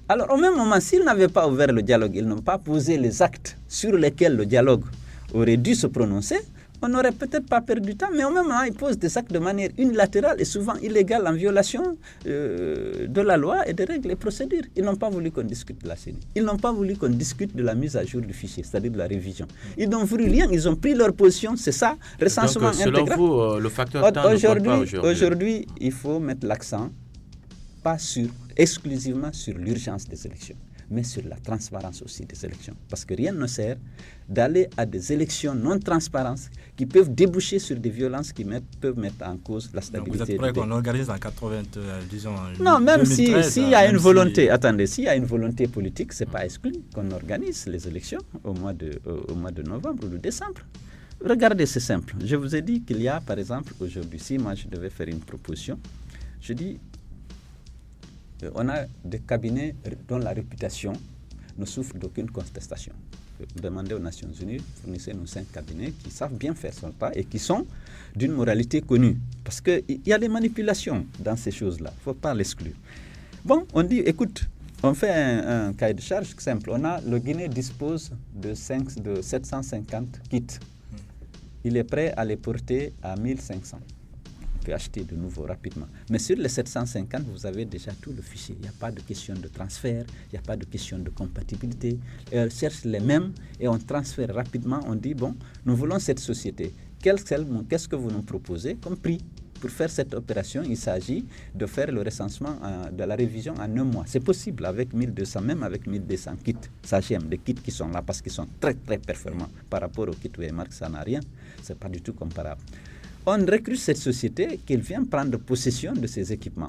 Alors, au même moment, s'ils n'avaient pas ouvert le dialogue, ils n'ont pas posé les actes sur lesquels le dialogue aurait dû se prononcer, on n'aurait peut-être pas perdu du temps, mais au même moment, ils posent des actes de manière unilatérale et souvent illégale en violation de la loi et des règles et procédures. Ils n'ont pas voulu qu'on discute de la CENI. Ils n'ont pas voulu qu'on discute de la mise à jour du fichier, c'est-à-dire de la révision. Ils n'ont voulu rien, ils ont pris leur position, c'est ça, recensement intégral. Donc, selon vous, le facteur temps ne compte pas aujourd'hui. Aujourd'hui, il faut mettre l'accent, pas exclusivement sur l'urgence des élections. mais sur la transparence aussi des élections. Parce que rien ne sert d'aller à des élections non transparentes qui peuvent déboucher sur des violences qui peuvent mettre en cause la stabilité. Donc vous êtes prêt qu'on organise en 80, disons, non, même 2013, s'il y a une volonté, attendez, s'il y a une volonté politique, ce n'est pas exclu qu'on organise les élections au mois de novembre ou de décembre. Regardez, c'est simple. Je vous ai dit qu'il y a, par exemple, aujourd'hui, si moi je devais faire une proposition, je dis, on a des cabinets dont la réputation ne souffre d'aucune contestation. Vous demandez aux Nations Unies, fournissez-nous 5 cabinets qui savent bien faire son pas et qui sont d'une moralité connue. Parce qu'il y a des manipulations dans ces choses-là, il ne faut pas l'exclure. Bon, on dit, écoute, on fait un cahier de charge simple. Le Guinée dispose de 750 kits. Il est prêt à les porter à 1500. On peut acheter de nouveau rapidement. Mais sur les 750, vous avez déjà tout le fichier. Il n'y a pas de question de transfert, il n'y a pas de question de compatibilité. On cherche les mêmes et on transfère rapidement. On dit, bon, nous voulons cette société. Qu'est-ce que vous nous proposez comme prix? Pour faire cette opération, il s'agit de faire le recensement de la révision en 1 mois. C'est possible avec 1200, même avec 1200 kits SAGEM, des kits qui sont là parce qu'ils sont très très performants par rapport aux kits Waymark, ça n'a rien. Ce n'est pas du tout comparable. On recrute cette société qu'elle vient prendre possession de ces équipements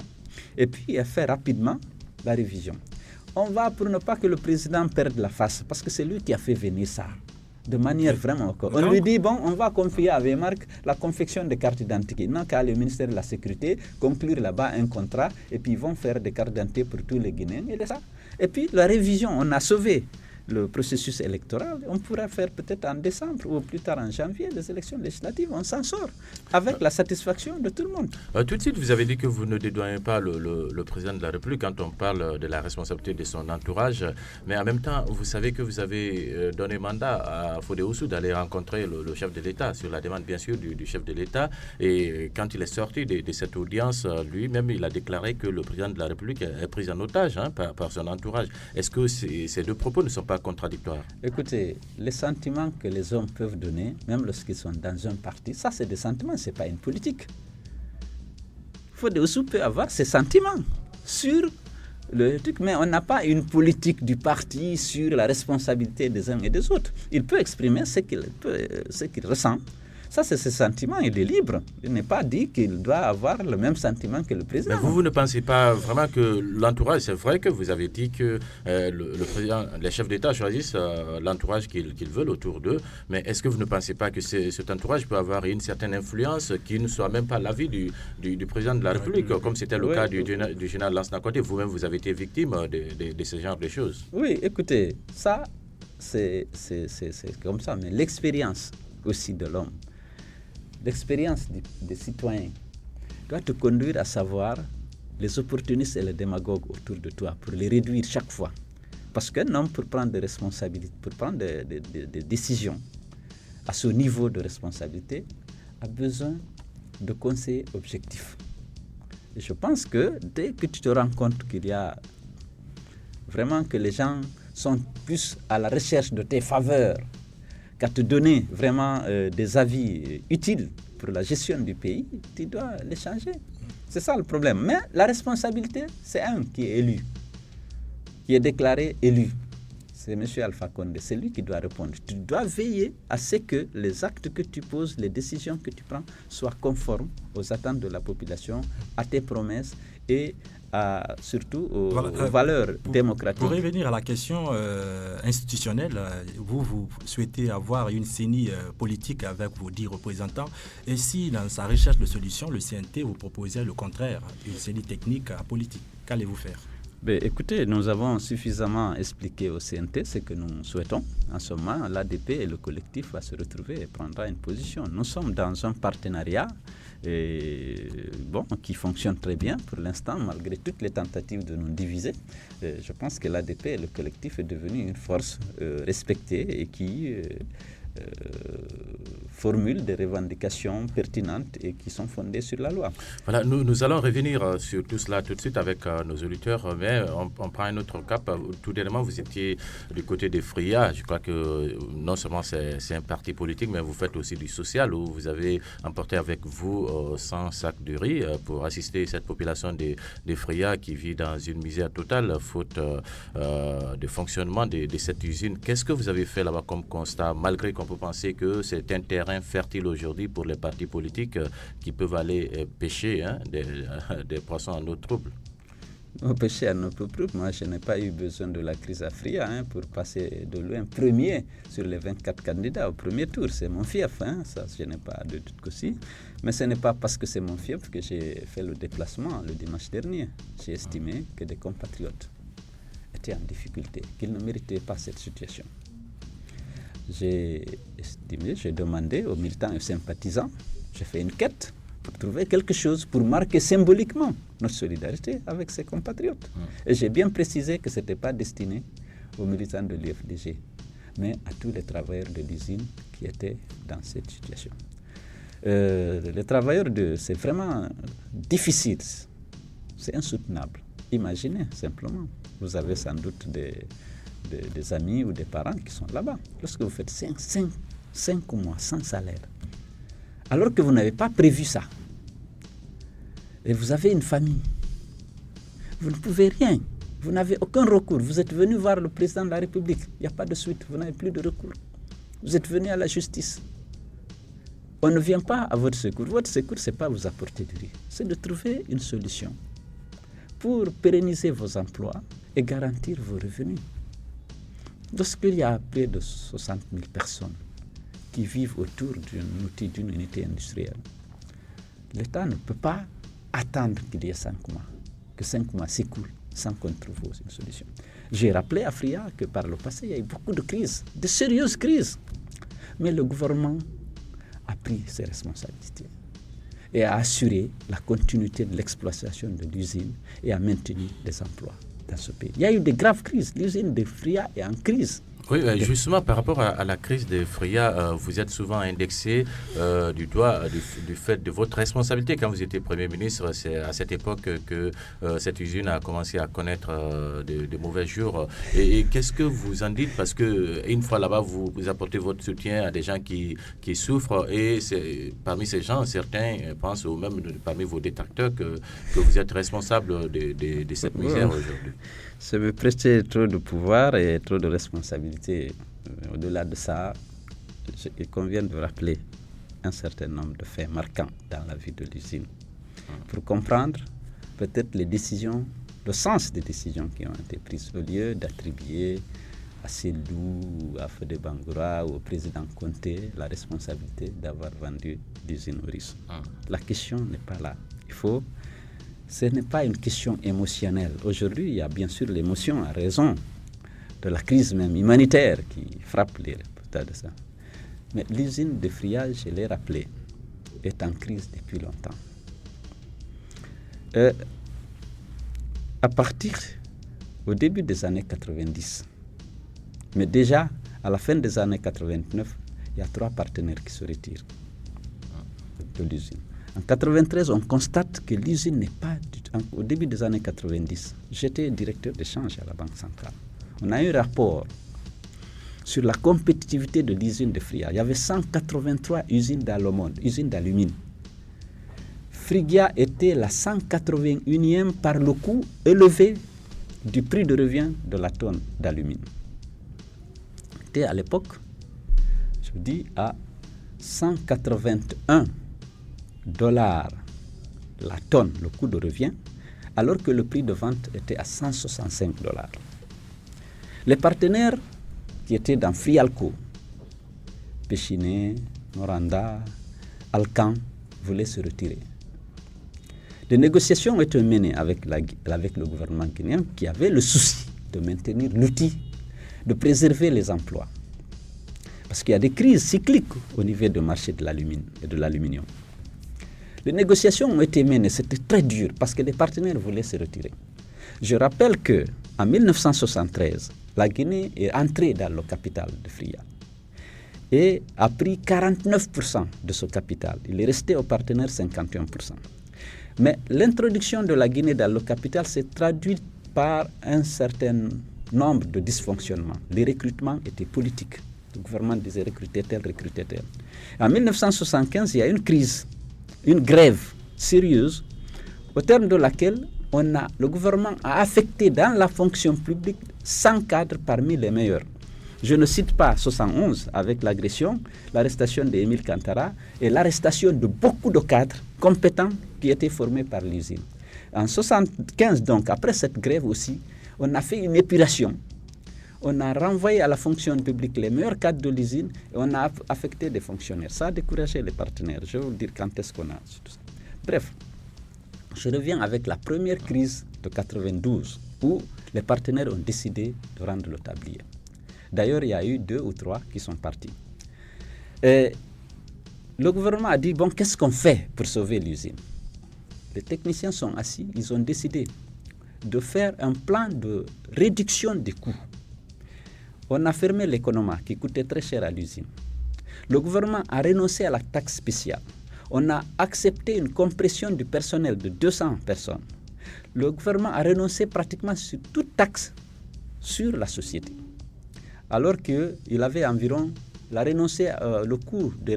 et puis elle fait rapidement la révision. On va pour ne pas que le président perde la face parce que c'est lui qui a fait venir ça. De manière vraiment... On lui dit, bon, on va confier à Waymark la confection des cartes d'identité. Non qu'à le ministère de la Sécurité conclure là-bas un contrat et puis ils vont faire des cartes d'identité pour tous les Guinéens. Et puis la révision, on a sauvé le processus électoral. On pourra faire peut-être en décembre ou plus tard en janvier les élections législatives. On s'en sort avec la satisfaction de tout le monde. Tout de suite, vous avez dit que vous ne dédouanez pas le président de la République quand on parle de la responsabilité de son entourage. Mais en même temps, vous savez que vous avez donné mandat à Fodé Oussou d'aller rencontrer le chef de l'État sur la demande, bien sûr, du chef de l'État. Et quand il est sorti de cette audience, lui-même, il a déclaré que le président de la République est pris en otage par son entourage. Est-ce que ces deux propos ne sont pas contradictoires? Écoutez, les sentiments que les hommes peuvent donner, même lorsqu'ils sont dans un parti, ça c'est des sentiments, ce n'est pas une politique. Fodé Oussou peut avoir ses sentiments sur le truc, mais on n'a pas une politique du parti sur la responsabilité des uns et des autres. Il peut exprimer ce qu'il ressent. Ça, c'est ses sentiments, il est libre. Il n'est pas dit qu'il doit avoir le même sentiment que le président. Mais vous ne pensez pas vraiment que l'entourage, c'est vrai que vous avez dit que le président, les chefs d'État choisissent l'entourage qu'ils veulent autour d'eux, mais est-ce que vous ne pensez pas que cet entourage peut avoir une certaine influence qui ne soit même pas l'avis du président de la République, comme c'était le cas du général Lansana Conté? Vous-même, vous avez été victime de ce genre de choses. Oui, écoutez, ça, c'est comme ça, mais l'expérience aussi de l'homme, l'expérience des citoyens doit te conduire à savoir les opportunistes et les démagogues autour de toi pour les réduire chaque fois. Parce qu'un homme, pour prendre des responsabilités, pour prendre des décisions à ce niveau de responsabilité, a besoin de conseils objectifs. Et je pense que dès que tu te rends compte qu'il y a vraiment que les gens sont plus à la recherche de tes faveurs qu'à te donner vraiment des avis utiles pour la gestion du pays, tu dois les changer. C'est ça le problème. Mais la responsabilité, c'est un qui est élu, qui est déclaré élu. C'est M. Alpha Condé, c'est lui qui doit répondre. Tu dois veiller à ce que les actes que tu poses, les décisions que tu prends soient conformes aux attentes de la population, à tes promesses et surtout aux valeurs démocratiques. Pour revenir à la question institutionnelle, vous souhaitez avoir une CENI politique avec vos 10 représentants. Et si, dans sa recherche de solutions, le CNT vous proposait le contraire, une CENI technique à politique, qu'allez-vous faire? Écoutez, nous avons suffisamment expliqué au CNT ce que nous souhaitons. En ce moment, l'ADP et le collectif va se retrouver et prendra une position. Nous sommes dans un partenariat qui fonctionne très bien pour l'instant, malgré toutes les tentatives de nous diviser. Je pense que l'ADP et le collectif est devenu une force respectée et qui formulent des revendications pertinentes et qui sont fondées sur la loi. Voilà, nous allons revenir sur tout cela tout de suite avec nos auditeurs, mais on prend un autre cap. Tout dernièrement, vous étiez du côté des FRIA. Je crois que non seulement c'est un parti politique, mais vous faites aussi du social, où vous avez emporté avec vous 100 sacs de riz pour assister cette population des FRIA qui vit dans une misère totale, faute de fonctionnement de cette usine. Qu'est-ce que vous avez fait là-bas comme constat, malgré qu'on peut penser que c'est un terrain fertile aujourd'hui pour les partis politiques qui peuvent aller pêcher des poissons en eau trouble? Pêcher en eau trouble, moi je n'ai pas eu besoin de la crise Afria pour passer de loin premier sur les 24 candidats au premier tour. C'est mon fief, ça je n'ai pas de doute aussi. Mais ce n'est pas parce que c'est mon fief que j'ai fait le déplacement le dimanche dernier. J'ai estimé que des compatriotes étaient en difficulté, qu'ils ne méritaient pas cette situation. J'ai demandé aux militants et aux sympathisants, j'ai fait une quête pour trouver quelque chose pour marquer symboliquement notre solidarité avec ces compatriotes. Et j'ai bien précisé que ce n'était pas destiné aux militants de l'UFDG, mais à tous les travailleurs de l'usine qui étaient dans cette situation. Les travailleurs, c'est vraiment difficile, c'est insoutenable. Imaginez simplement, vous avez sans doute des amis ou des parents qui sont là-bas. Lorsque vous faites 5 mois sans salaire, alors que vous n'avez pas prévu ça, et vous avez une famille, vous ne pouvez rien, vous n'avez aucun recours. Vous êtes venu voir le président de la République, il n'y a pas de suite, vous n'avez plus de recours. Vous êtes venu à la justice. On ne vient pas à votre secours. Votre secours, ce n'est pas vous apporter du riz, c'est de trouver une solution pour pérenniser vos emplois et garantir vos revenus. Lorsqu'il y a près de 60 000 personnes qui vivent autour d'une unité industrielle, l'État ne peut pas attendre qu'il y ait 5 mois, que 5 mois s'écoulent sans qu'on trouve une solution. J'ai rappelé à FRIA que par le passé, il y a eu beaucoup de crises, de sérieuses crises. Mais le gouvernement a pris ses responsabilités et a assuré la continuité de l'exploitation de l'usine et a maintenu les emplois dans ce pays. Il y a eu de graves crises. L'usine de FRIA est en crise. Oui, justement, par rapport à la crise des FRIA, vous êtes souvent indexé du doigt du fait de votre responsabilité. Quand vous étiez Premier ministre, c'est à cette époque que cette usine a commencé à connaître de mauvais jours. Et qu'est-ce que vous en dites? Parce qu'une fois là-bas, vous apportez votre soutien à des gens qui souffrent. Et parmi ces gens, certains pensent, ou même parmi vos détracteurs, que vous êtes responsable de cette misère aujourd'hui. Ça veut prêter trop de pouvoir et trop de responsabilité. Au-delà de ça, il convient de rappeler un certain nombre de faits marquants dans la vie de l'usine pour comprendre peut-être les décisions, le sens des décisions qui ont été prises, au lieu d'attribuer à Selou, à Fodé Bangoura ou au président Conté la responsabilité d'avoir vendu l'usine Oris. La question n'est pas là. Ce n'est pas une question émotionnelle. Aujourd'hui, il y a bien sûr l'émotion à raison de la crise même humanitaire qui frappe les résultats de ça. Mais l'usine de FRIA, je l'ai rappelé, est en crise depuis longtemps. À partir au début des années 90, mais déjà à la fin des années 89, il y a 3 partenaires qui se retirent de l'usine. En 1993, on constate que l'usine n'est pas... Au début des années 90, j'étais directeur d'échange à la Banque centrale. On a eu un rapport sur la compétitivité de l'usine de FRIA. Il y avait 183 usines dans le monde, usines d'alumine. FRIA était la 181e par le coût élevé du prix de revient de la tonne d'alumine. C'était à l'époque, je vous dis, à 181 $ la tonne, le coût de revient, alors que le prix de vente était à 165 $. Les partenaires qui étaient dans Frialco, Péchiné, Noranda, Alcan, voulaient se retirer. Des négociations ont été menées avec le gouvernement guinéen qui avait le souci de maintenir l'outil, de préserver les emplois. Parce qu'il y a des crises cycliques au niveau du marché de l'alumine et de l'aluminium. Les négociations ont été menées, c'était très dur parce que les partenaires voulaient se retirer. Je rappelle qu'en 1973, la Guinée est entrée dans le capital de FRIA. et a pris 49% de ce capital. Il est resté au partenaire 51%. Mais l'introduction de la Guinée dans le capital s'est traduite par un certain nombre de dysfonctionnements. Les recrutements étaient politiques. Le gouvernement disait recruter tel, recruter tel. En 1975, il y a une crise, une grève sérieuse, au terme de laquelle le gouvernement a affecté dans la fonction publique 100 cadres parmi les meilleurs. Je ne cite pas 71 avec l'agression, l'arrestation d'Émile Kantara et l'arrestation de beaucoup de cadres compétents qui étaient formés par l'usine. En 1975, donc, après cette grève aussi, on a fait une épuration. On a renvoyé à la fonction publique les meilleurs cadres de l'usine et on a affecté des fonctionnaires. Ça a découragé les partenaires. Je vais vous dire quand est-ce qu'on a tout ça. Bref, je reviens avec la première crise de 92 où les partenaires ont décidé de rendre le tablier. D'ailleurs, il y a eu 2 ou 3 qui sont partis. Et le gouvernement a dit, bon, qu'est-ce qu'on fait pour sauver l'usine? Les techniciens sont assis, ils ont décidé de faire un plan de réduction des coûts. On a fermé l'économat qui coûtait très cher à l'usine. Le gouvernement a renoncé à la taxe spéciale. On a accepté une compression du personnel de 200 personnes. Le gouvernement a renoncé pratiquement sur toute taxe sur la société. Alors qu'il avait environ, le coût de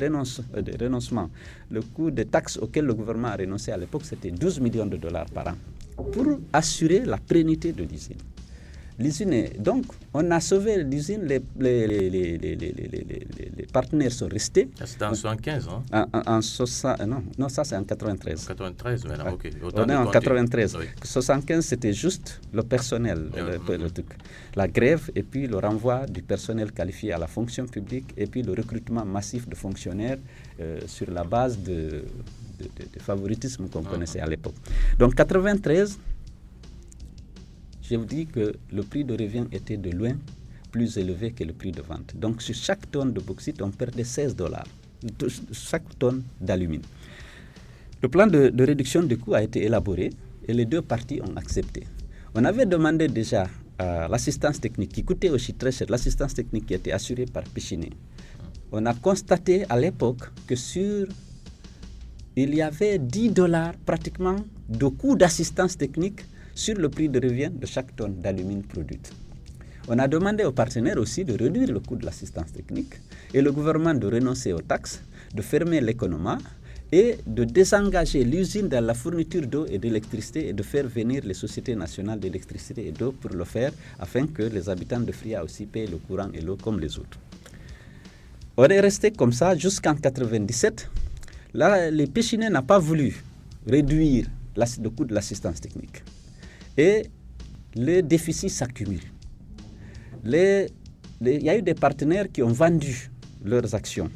renoncement, le coût des taxes auxquelles le gouvernement a renoncé à l'époque, c'était 12 millions de dollars par an pour assurer la pérennité de l'usine. Donc, on a sauvé l'usine, les partenaires sont restés. C'était en 75, hein? Non, ça c'est en 93. 93, maintenant, ouais. Ok. On est en 93. Oui. 75, c'était juste le personnel, la grève et puis le renvoi du personnel qualifié à la fonction publique et puis le recrutement massif de fonctionnaires sur la base de favoritisme qu'on connaissait à l'époque. Donc, 93... Je vous dis que le prix de revient était de loin plus élevé que le prix de vente. Donc, sur chaque tonne de bauxite, on perdait $16. Chaque tonne d'alumine. Le plan de réduction des coûts a été élaboré et les 2 parties ont accepté. On avait demandé déjà l'assistance technique qui coûtait aussi très cher, l'assistance technique qui était assurée par Péchiné. On a constaté à l'époque que il y avait $10 pratiquement de coût d'assistance technique sur le prix de revient de chaque tonne d'alumine produite. On a demandé aux partenaires aussi de réduire le coût de l'assistance technique et le gouvernement de renoncer aux taxes, de fermer l'économat et de désengager l'usine dans la fourniture d'eau et d'électricité et de faire venir les sociétés nationales d'électricité et d'eau pour le faire afin que les habitants de Fria aussi payent le courant et l'eau comme les autres. On est resté comme ça jusqu'en 1997. Là, les Péchinais n'ont pas voulu réduire le coût de l'assistance technique. Et les déficits s'accumulent. Il y a eu des partenaires qui ont vendu leurs actions,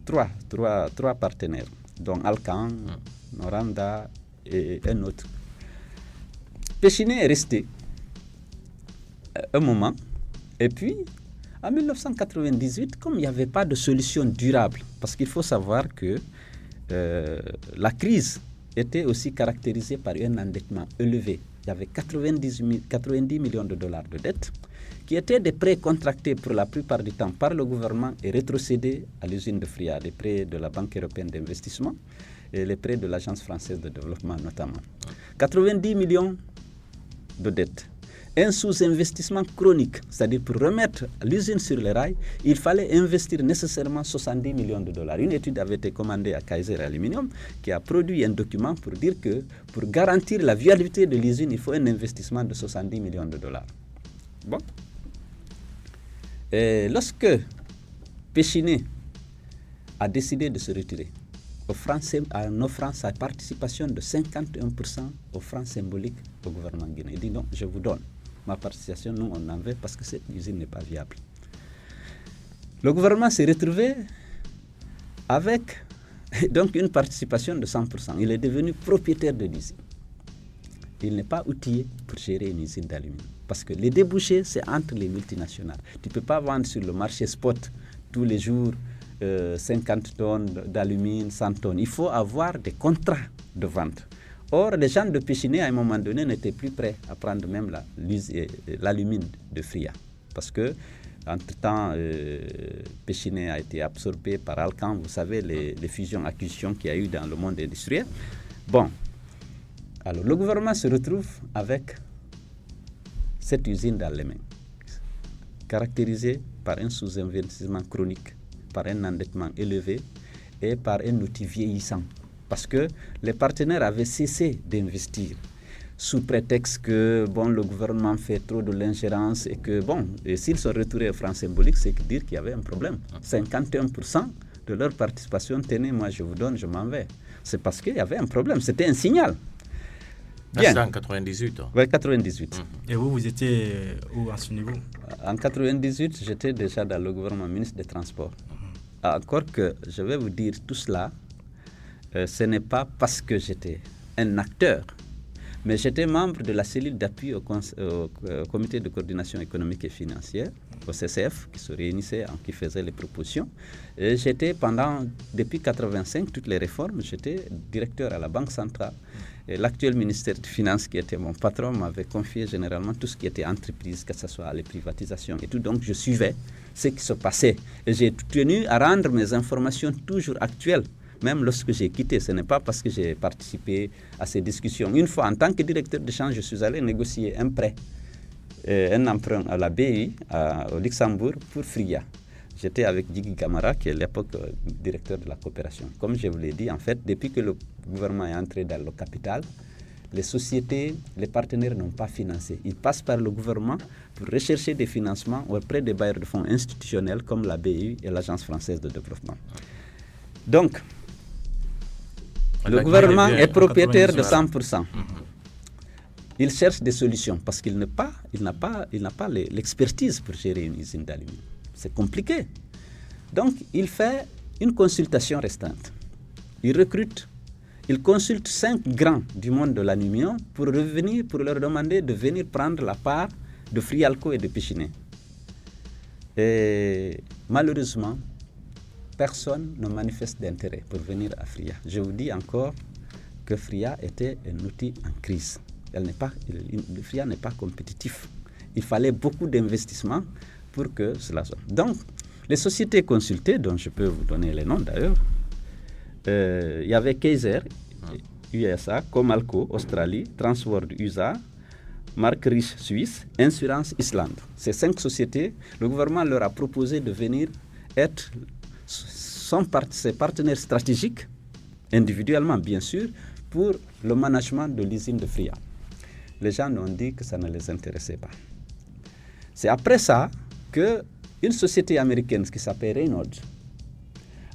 trois partenaires, dont Alcan, Noranda et un autre. Péchiné est resté un moment, et puis en 1998, comme il n'y avait pas de solution durable, parce qu'il faut savoir que la crise était aussi caractérisée par un endettement élevé. Il y avait 90 millions de dollars de dettes qui étaient des prêts contractés pour la plupart du temps par le gouvernement et rétrocédés à l'usine de Fria, les prêts de la Banque européenne d'investissement et les prêts de l'Agence française de développement notamment. 90 millions de dettes. Un sous-investissement chronique, c'est-à-dire pour remettre l'usine sur les rails, il fallait investir nécessairement 70 millions de dollars. Une étude avait été commandée à Kaiser Aluminium qui a produit un document pour dire que pour garantir la viabilité de l'usine, il faut un investissement de 70 millions de dollars. Bon. Et lorsque Péchiné a décidé de se retirer, en offrant sa participation de 51% aux francs symboliques au gouvernement guinéen, il dit non, je vous donne ma participation, nous on en veut parce que cette usine n'est pas viable. Le gouvernement s'est retrouvé avec donc une participation de 100%. Il est devenu propriétaire de l'usine. Il n'est pas outillé pour gérer une usine d'aluminium. Parce que les débouchés, c'est entre les multinationales. Tu ne peux pas vendre sur le marché spot tous les jours 50 tonnes d'alumine, 100 tonnes. Il faut avoir des contrats de vente. Or, les gens de Péchiné, à un moment donné, n'étaient plus prêts à prendre même l'alumine de Fria. Parce que Entre-temps, Péchiné a été absorbé par Alcan. Vous savez, les fusions-acquisitions qu'il y a eu dans le monde industriel. Bon, alors le gouvernement se retrouve avec cette usine dans les mains, caractérisée par un sous-investissement chronique, par un endettement élevé et par un outil vieillissant. Parce que les partenaires avaient cessé d'investir sous prétexte que le gouvernement fait trop de l'ingérence et que, et s'ils sont retournés au franc symbolique, c'est dire qu'il y avait un problème. 51% de leur participation, tenez, moi je vous donne, je m'en vais. C'est parce qu'il y avait un problème, c'était un signal. Bien. C'était en 98. Oui, 98. Et vous étiez où à ce niveau? En 98, j'étais déjà dans le gouvernement, ministre des Transports. Encore que je vais vous dire tout cela, ce n'est pas parce que j'étais un acteur, mais j'étais membre de la cellule d'appui au comité de coordination économique et financière, au CCF, qui se réunissait, qui faisait les propositions. Et j'étais depuis 1985, toutes les réformes, j'étais directeur à la Banque centrale. Et l'actuel ministère des Finances, qui était mon patron, m'avait confié généralement tout ce qui était entreprise, que ce soit les privatisations et tout. Donc je suivais ce qui se passait. Et j'ai tenu à rendre mes informations toujours actuelles. Même lorsque j'ai quitté, ce n'est pas parce que j'ai participé à ces discussions. Une fois, en tant que directeur de change, je suis allé négocier un prêt, un emprunt à la BI, au Luxembourg, pour Fria. J'étais avec Djigui Camara, qui est à l'époque directeur de la coopération. Comme je vous l'ai dit, en fait, depuis que le gouvernement est entré dans le capital, les sociétés, les partenaires n'ont pas financé. Ils passent par le gouvernement pour rechercher des financements auprès des bailleurs de fonds institutionnels comme la BI et l'Agence française de développement. Donc, le gouvernement est propriétaire de 100%. Il cherche des solutions parce qu'il n'a pas l'expertise pour gérer une usine d'aluminium. C'est compliqué. Donc, il fait une consultation restreinte. Il consulte 5 grands du monde de l'aluminium pour leur demander de venir prendre la part de Frialco et de Péchiné. Et malheureusement, personne ne manifeste d'intérêt pour venir à Fria. Je vous dis encore que Fria était un outil en crise. Fria n'est pas compétitif. Il fallait beaucoup d'investissements pour que cela soit. Donc, les sociétés consultées, dont je peux vous donner les noms d'ailleurs, il y avait Kaiser, USA, Comalco, Australie, Transworld, USA, Mark Rich, Suisse, Insurance, Islande. Ces 5 sociétés, le gouvernement leur a proposé de venir être ses partenaires stratégiques, individuellement bien sûr, pour le management de l'usine de Fria. Les gens ont dit que ça ne les intéressait pas. C'est après ça qu'une société américaine qui s'appelle Reynolds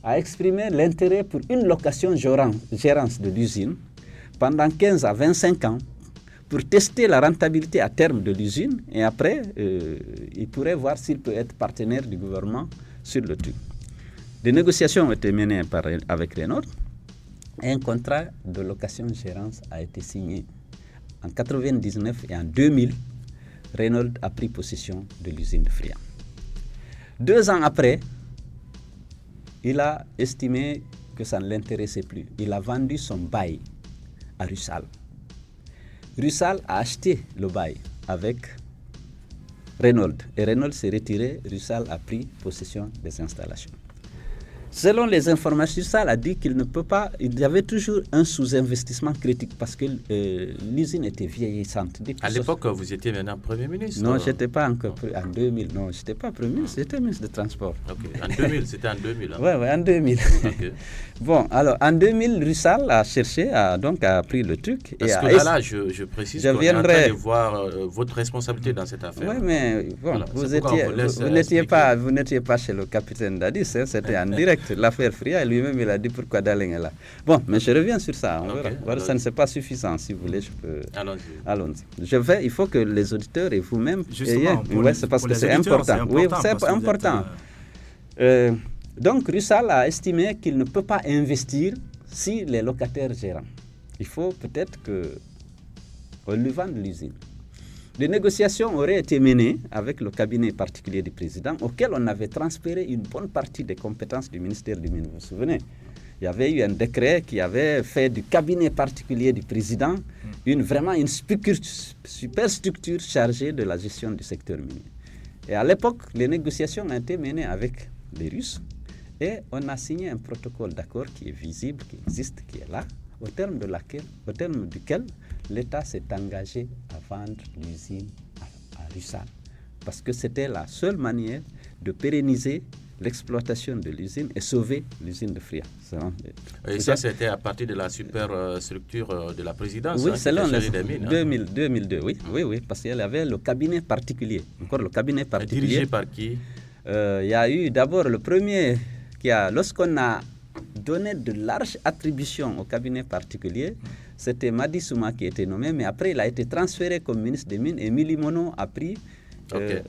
a exprimé l'intérêt pour une location-gérance de l'usine pendant 15 à 25 ans pour tester la rentabilité à terme de l'usine et après, il pourrait voir s'il peut être partenaire du gouvernement sur le truc. Des négociations ont été menées avec Reynolds et un contrat de location-gérance a été signé. En 1999 et en 2000, Reynolds a pris possession de l'usine de Fria. 2 ans après, il a estimé que ça ne l'intéressait plus. Il a vendu son bail à Rusal. Rusal a acheté le bail avec Reynolds. Et Reynolds s'est retiré, Rusal a pris possession des installations. Selon les informations, Rusal a dit qu'il ne peut pas, il y avait toujours un sous-investissement critique parce que l'usine était vieillissante. À l'époque, vous étiez maintenant Premier ministre? Non, je n'étais pas encore en 2000. Non, je n'étais pas Premier ministre, j'étais ministre des Transports. Okay. En 2000, c'était en 2000. Oui, en 2000. Okay. Bon, alors en 2000, Rusal a cherché, a pris le truc. Parce que là, je précise qu'on est en train de voir votre responsabilité dans cette affaire. Oui, mais bon, voilà, vous n'étiez pas chez le capitaine Dadis, hein, c'était en direct. L'affaire Fria, lui-même, il a dit pourquoi Daling est là. Bon, mais je reviens sur ça. Voilà, ça ne c'est pas suffisant. Si vous voulez, je peux. Allons-y. Il faut que les auditeurs et vous-même. Justement, c'est parce que c'est important. Oui, c'est important. Donc, Rusal a estimé qu'il ne peut pas investir si les locataires gérant. Il faut peut-être qu'on lui vende l'usine. Les négociations auraient été menées avec le cabinet particulier du président, auquel on avait transféré une bonne partie des compétences du ministère du Mines. Vous vous souvenez? Il y avait eu un décret qui avait fait du cabinet particulier du président vraiment une super structure chargée de la gestion du secteur minier. Et à l'époque, les négociations ont été menées avec les Russes et on a signé un protocole d'accord qui est visible, qui existe, qui est là, au terme duquel l'État s'est engagé à vendre l'usine à Rusal. Parce que c'était la seule manière de pérenniser l'exploitation de l'usine et sauver l'usine de Fria. Et ça, c'était à partir de la superstructure de la présidence. Oui, selon les des mines, 2002, oui, parce qu'il y avait le cabinet particulier. Encore le cabinet particulier. Dirigé par qui? Il y a eu d'abord le premier lorsqu'on a donné de larges attributions au cabinet particulier, c'était Madi Souma qui était nommé, mais après il a été transféré comme ministre des Mines et Mili Mono a pris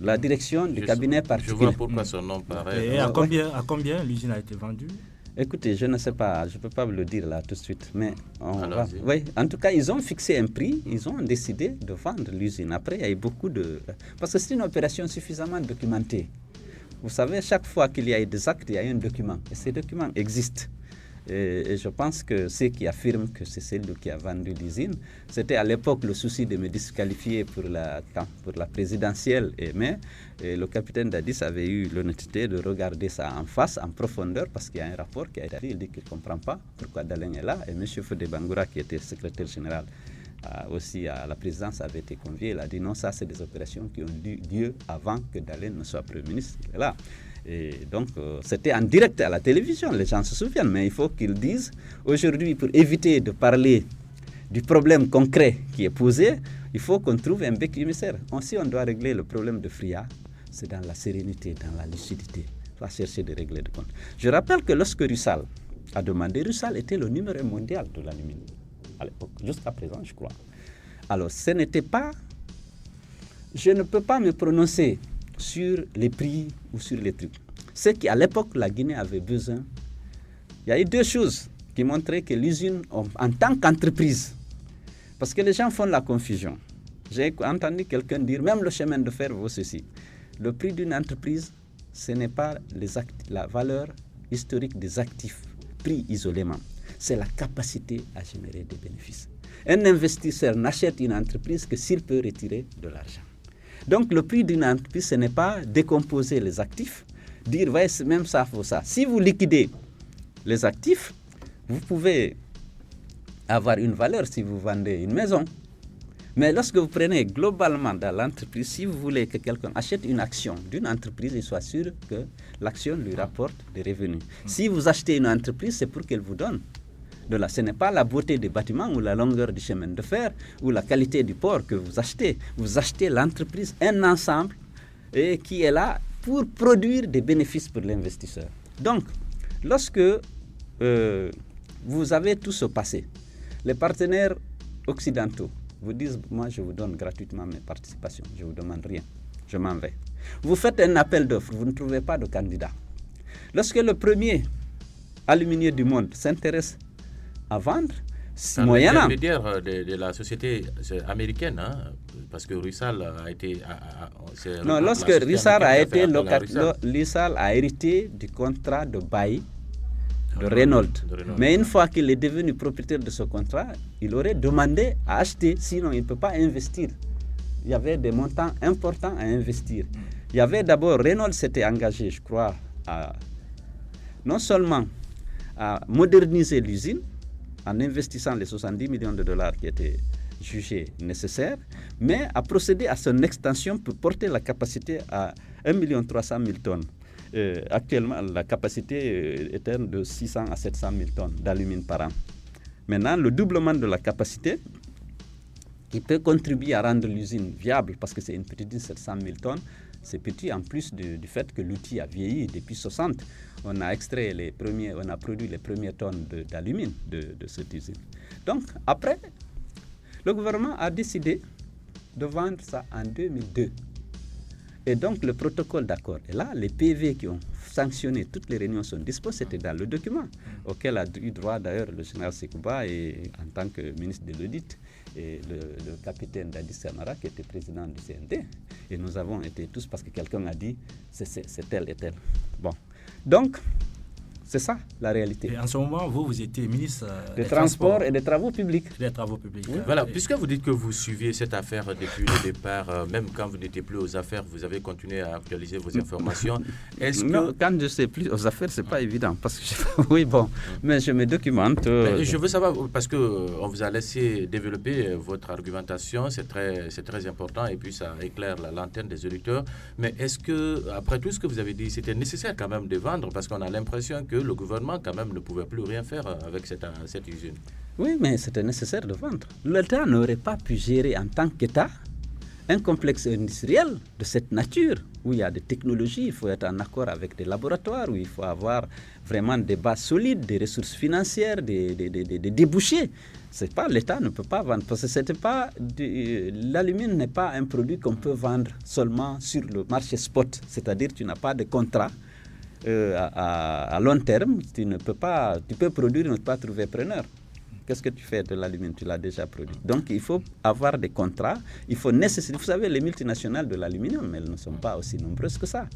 la direction du cabinet particulier. Je vois pourquoi son nom paraît. Et à combien l'usine a été vendue? Écoutez, je ne sais pas, je ne peux pas vous le dire là tout de suite, mais oui, en tout cas, ils ont fixé un prix, ils ont décidé de vendre l'usine. Après, il y a eu beaucoup de... Parce que c'est une opération suffisamment documentée. Vous savez, chaque fois qu'il y a eu des actes, il y a eu un document. Et ces documents existent. Et je pense que ceux qui affirment que c'est celui qui a vendu l'usine, c'était à l'époque le souci de me disqualifier pour la présidentielle. Mais le capitaine Dadis avait eu l'honnêteté de regarder ça en face, en profondeur, parce qu'il y a un rapport qui a été dit, il dit qu'il ne comprend pas pourquoi Daleng est là. Et M. Fodé Bangoura, qui était secrétaire général aussi à la présidence, avait été convié. Il a dit non, ça c'est des opérations qui ont eu lieu avant que Daleng ne soit Premier ministre. Il est là. Et donc, c'était en direct à la télévision, les gens se souviennent, mais il faut qu'ils disent, aujourd'hui, pour éviter de parler du problème concret qui est posé, il faut qu'on trouve un bec émissaire. Si on doit régler le problème de Fria, c'est dans la sérénité, dans la lucidité. On va chercher de régler de compte. Je rappelle que lorsque Rusal a demandé, Rusal était le numéro 1 mondial de l'aluminium, à l'époque, jusqu'à présent, je crois. Alors, ce n'était pas... Je ne peux pas me prononcer sur les prix ou sur les trucs. C'est qu'à l'époque, la Guinée avait besoin. Il y a eu deux choses qui montraient que l'usine, en tant qu'entreprise, parce que les gens font la confusion. J'ai entendu quelqu'un dire, même le chemin de fer vaut ceci. Le prix d'une entreprise, ce n'est pas la valeur historique des actifs pris isolément. C'est la capacité à générer des bénéfices. Un investisseur n'achète une entreprise que s'il peut retirer de l'argent. Donc, le prix d'une entreprise, ce n'est pas décomposer les actifs, dire, ouais, même ça vaut ça. Si vous liquidez les actifs, vous pouvez avoir une valeur si vous vendez une maison. Mais lorsque vous prenez globalement dans l'entreprise, si vous voulez que quelqu'un achète une action d'une entreprise, il soit sûr que l'action lui rapporte des revenus. Si vous achetez une entreprise, c'est pour qu'elle vous donne. Ce n'est pas la beauté des bâtiments ou la longueur du chemin de fer ou la qualité du port que vous achetez. Vous achetez l'entreprise, un ensemble qui est là pour produire des bénéfices pour l'investisseur. Donc, lorsque vous avez tout ce passé, les partenaires occidentaux vous disent, moi je vous donne gratuitement mes participations, je ne vous demande rien, je m'en vais. Vous faites un appel d'offres, vous ne trouvez pas de candidat. Lorsque le premier aluminier du monde s'intéresse à vendre, moyennant de la société américaine, hein, parce que Rusal a été... non, lorsque Rusal a été Rusal a hérité du contrat de bail de Renault. Mais une fois qu'il est devenu propriétaire de ce contrat, il aurait demandé à acheter, sinon il ne peut pas investir. Il y avait des montants importants à investir. Il y avait d'abord, Renault s'était engagé, je crois, non seulement à moderniser l'usine, en investissant les 70 millions de dollars qui étaient jugés nécessaires, mais à procéder à son extension pour porter la capacité à 1 300 000 tonnes. Actuellement, la capacité est de 600 à 700 000 tonnes d'alumine par an. Maintenant, le doublement de la capacité, qui peut contribuer à rendre l'usine viable, parce que c'est une petite usine de 700 000 tonnes, c'est petit en plus du fait que l'outil a vieilli depuis 60. On a produit les premières tonnes d'alumine de cette usine. Donc, après, le gouvernement a décidé de vendre ça en 2002. Et donc, le protocole d'accord est là. Les PV qui ont sanctionné toutes les réunions sont disposés. C'était dans le document auquel a eu droit d'ailleurs le général Sekouba et en tant que ministre de l'audit et le capitaine Dadis Samara qui était président du CNT. Et nous avons été tous parce que quelqu'un a dit c'est tel et tel. Bon. Donc, C'est ça la réalité. Et en ce moment, vous étiez ministre des Transports et des Travaux publics. Des Travaux publics. Oui. Voilà, puisque vous dites que vous suiviez cette affaire depuis le départ, même quand vous n'étiez plus aux affaires, vous avez continué à actualiser vos informations. Non, quand je ne sais plus aux affaires, ce n'est pas évident. Parce que oui, bon, mais je me documente. Je veux savoir, parce qu'on vous a laissé développer votre argumentation, c'est très important, et puis ça éclaire la lanterne des auditeurs. Mais est-ce que, après tout ce que vous avez dit, c'était nécessaire quand même de vendre, parce qu'on a l'impression que le gouvernement quand même ne pouvait plus rien faire avec cette usine? Oui, mais c'était nécessaire de vendre. L'État n'aurait pas pu gérer en tant qu'État un complexe industriel de cette nature, où il y a des technologies, il faut être en accord avec des laboratoires, où il faut avoir vraiment des bases solides, des ressources financières, des débouchés. C'est pas, l'État ne peut pas vendre, parce que l'alumine n'est pas un produit qu'on peut vendre seulement sur le marché spot, c'est-à-dire tu n'as pas de contrat. À long terme, tu peux produire et ne pas trouver preneur. Qu'est-ce que tu fais de l'alumine? Tu l'as déjà produit. Donc, il faut avoir des contrats. Vous savez, les multinationales de l'aluminium, elles ne sont pas aussi nombreuses que ça.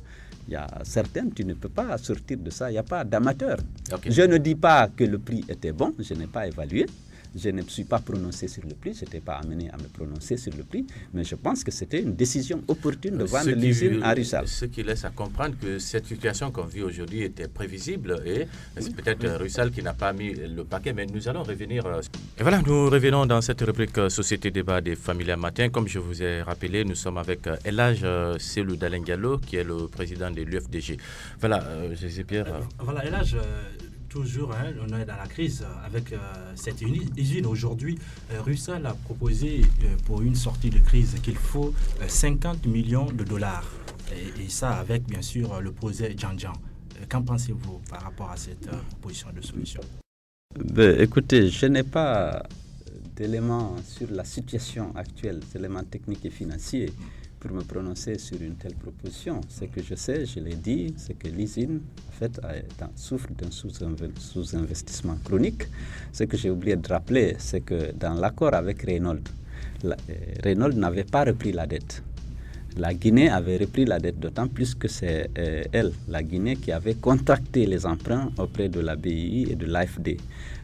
Il y a certaines, tu ne peux pas sortir de ça. Il n'y a pas d'amateur. Okay. Je ne dis pas que le prix était bon. Je n'ai pas évalué. Je ne me suis pas prononcé sur le prix, je n'étais pas amené à me prononcer sur le prix, mais je pense que c'était une décision opportune de vendre l'usine à Rusal. Ce qui laisse à comprendre que cette situation qu'on vit aujourd'hui était prévisible, et c'est peut-être Rusal qui n'a pas mis le paquet, mais nous allons revenir. Et voilà, nous revenons dans cette rubrique Société Débat des Familles Matin. Comme je vous ai rappelé, nous sommes avec Elhadj Cellou Dalein Diallo, qui est le président de l'UFDG. Voilà, Jésus-Pierre. Voilà, Elhadj. Toujours, on est dans la crise avec cette usine. Aujourd'hui, Rusal a proposé pour une sortie de crise qu'il faut 50 millions de dollars. Et ça avec, bien sûr, le projet Janjan. Qu'en pensez-vous par rapport à cette proposition de solution? Écoutez, je n'ai pas d'éléments sur la situation actuelle, d'éléments techniques et financiers pour me prononcer sur une telle proposition. Ce que je sais, je l'ai dit, c'est que l'usine en fait, souffre d'un sous-investissement chronique. Ce que j'ai oublié de rappeler, c'est que dans l'accord avec Reynolds, Reynolds n'avait pas repris la dette. La Guinée avait repris la dette, d'autant plus que c'est la Guinée, qui avait contracté les emprunts auprès de la BI et de l'AFD.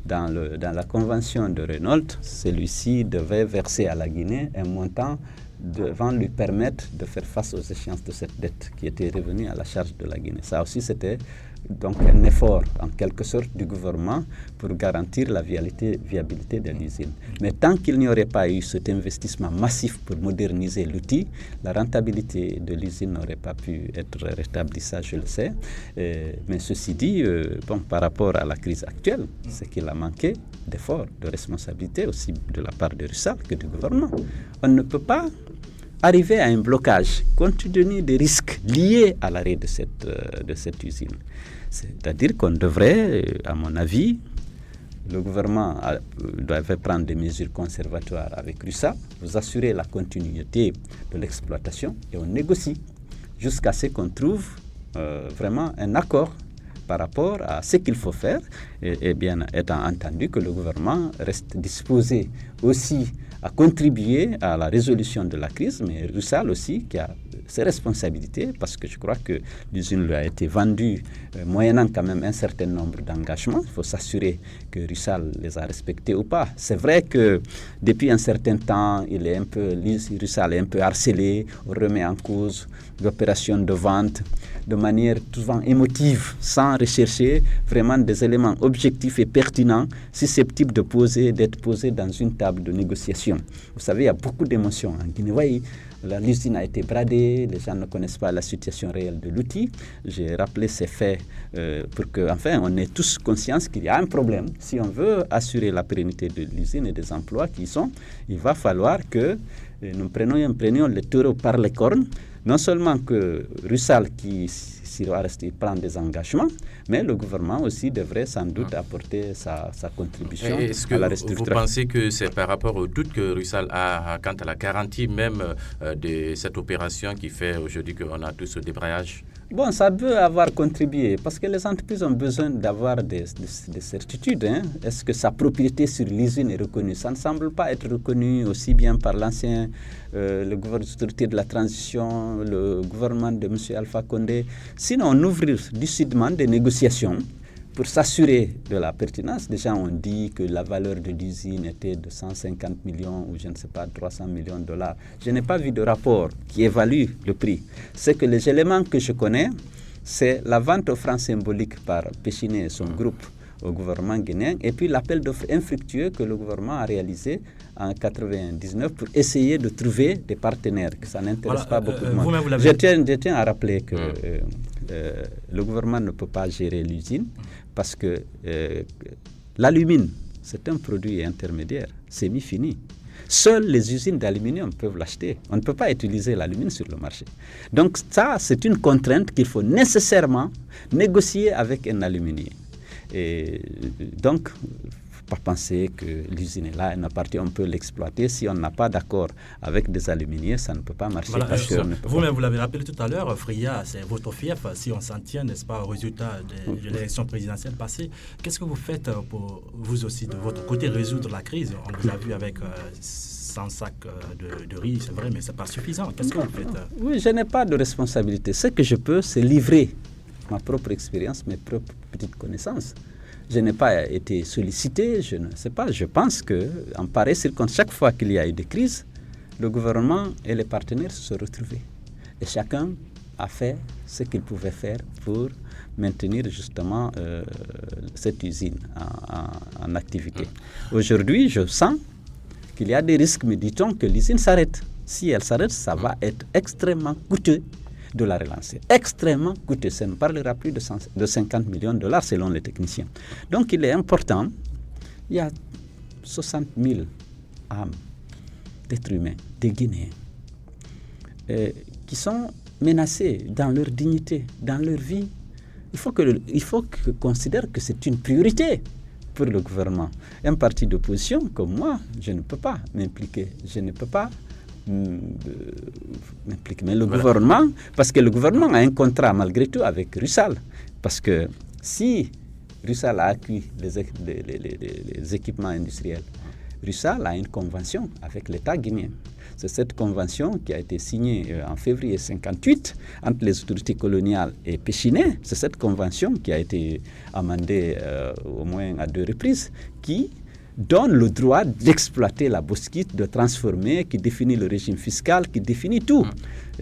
Dans la convention de Reynolds, celui-ci devait verser à la Guinée un montant devant lui permettre de faire face aux échéances de cette dette qui était revenue à la charge de la Guinée. Ça aussi, c'était donc un effort, en quelque sorte, du gouvernement pour garantir la viabilité de l'usine. Mais tant qu'il n'y aurait pas eu cet investissement massif pour moderniser l'outil, la rentabilité de l'usine n'aurait pas pu être rétablie, ça je le sais. Mais ceci dit, par rapport à la crise actuelle, c'est qu'il a manqué d'efforts, de responsabilité aussi de la part de Rusal que du gouvernement. On ne peut pas arriver à un blocage compte tenu des risques liés à l'arrêt de cette usine. C'est-à-dire qu'on devrait, à mon avis, le gouvernement devait prendre des mesures conservatoires avec Rusal, vous assurer la continuité de l'exploitation et on négocie jusqu'à ce qu'on trouve vraiment un accord par rapport à ce qu'il faut faire, et bien étant entendu que le gouvernement reste disposé aussi à contribuer à la résolution de la crise, mais Rusal aussi qui a ses responsabilités, parce que je crois que l'usine lui a été vendue moyennant quand même un certain nombre d'engagements. Il faut s'assurer que Rusal les a respectés ou pas. C'est vrai que depuis un certain temps, Rusal est un peu harcelé, on remet en cause l'opération de vente de manière souvent émotive, sans rechercher vraiment des éléments objectifs et pertinents, susceptibles d'être posés dans une table de négociation. Vous savez, il y a beaucoup d'émotions en Guinée. Oui, l'usine a été bradée, les gens ne connaissent pas la situation réelle de l'outil. J'ai rappelé ces faits pour que, enfin, on ait tous conscience qu'il y a un problème. Si on veut assurer la pérennité de l'usine et des emplois qui y sont, il va falloir que nous prenions le taureau par les cornes. Non seulement que Rusal, s'il doit rester, prend des engagements, mais le gouvernement aussi devrait sans doute apporter sa contribution à la restructuration. Vous pensez que c'est par rapport au doute que Rusal a quant à la garantie même de cette opération qui fait aujourd'hui qu'on a tout ce débrayage? Bon, ça peut avoir contribué parce que les entreprises ont besoin d'avoir des certitudes. Est-ce que sa propriété sur l'usine est reconnue? Ça ne semble pas être reconnu aussi bien par le gouvernement de la transition, le gouvernement de M. Alpha Condé. Sinon, on ouvre lucidement des négociations pour s'assurer de la pertinence, les gens ont dit que la valeur de l'usine était de 150 millions ou je ne sais pas, 300 millions de dollars. Je n'ai pas vu de rapport qui évalue le prix. C'est que les éléments que je connais, c'est la vente aux francs symboliques par Péchiné et son groupe au gouvernement guinéen, et puis l'appel d'offres infructueux que le gouvernement a réalisé en 1999 pour essayer de trouver des partenaires, que ça n'intéresse pas beaucoup de monde. Je tiens à rappeler que le gouvernement ne peut pas gérer l'usine parce que l'alumine, c'est un produit intermédiaire, semi-fini. Seules les usines d'aluminium peuvent l'acheter. On ne peut pas utiliser l'alumine sur le marché. Donc ça, c'est une contrainte qu'il faut nécessairement négocier avec un aluminier. Et donc, il ne faut pas penser que l'usine est là, on peut l'exploiter. Si on n'a pas d'accord avec des aluminiers, ça ne peut pas marcher. Voilà, vous-même, vous l'avez rappelé tout à l'heure, Freya, c'est votre fief, si on s'en tient, n'est-ce pas, au résultat de l'élection présidentielle passée. Qu'est-ce que vous faites pour, vous aussi, de votre côté, résoudre la crise? On vous a vu avec 100 sacs de riz, c'est vrai, mais ce n'est pas suffisant. Qu'est-ce que vous faites? Oui, je n'ai pas de responsabilité. Ce que je peux, c'est livrer ma propre expérience, mes propres petites connaissances. Je n'ai pas été sollicité, je ne sais pas. Je pense qu'en pareille circonstance, chaque fois qu'il y a eu des crises, le gouvernement et les partenaires se sont retrouvés. Et chacun a fait ce qu'il pouvait faire pour maintenir justement cette usine en activité. Aujourd'hui, je sens qu'il y a des risques, mais dit-on que l'usine s'arrête. Si elle s'arrête, ça va être extrêmement coûteux de la relancer. Extrêmement coûteux. Ça ne parlera plus de 50 millions de dollars selon les techniciens. Donc il est important, il y a 60 000 âmes d'êtres humains, des Guinéens, qui sont menacés dans leur dignité, dans leur vie. Il faut que considère que c'est une priorité pour le gouvernement. Un parti d'opposition comme moi, je ne peux pas m'impliquer. Je ne peux pas m'impliquer. Mais le gouvernement, parce que le gouvernement a un contrat malgré tout avec Rusal. Parce que si Rusal a acquis les équipements industriels, Rusal a une convention avec l'État guinéen. C'est cette convention qui a été signée en février 1958 entre les autorités coloniales et Péchiné. C'est cette convention qui a été amendée au moins à 2 reprises, qui donne le droit d'exploiter la bauxite, de transformer, qui définit le régime fiscal, qui définit tout.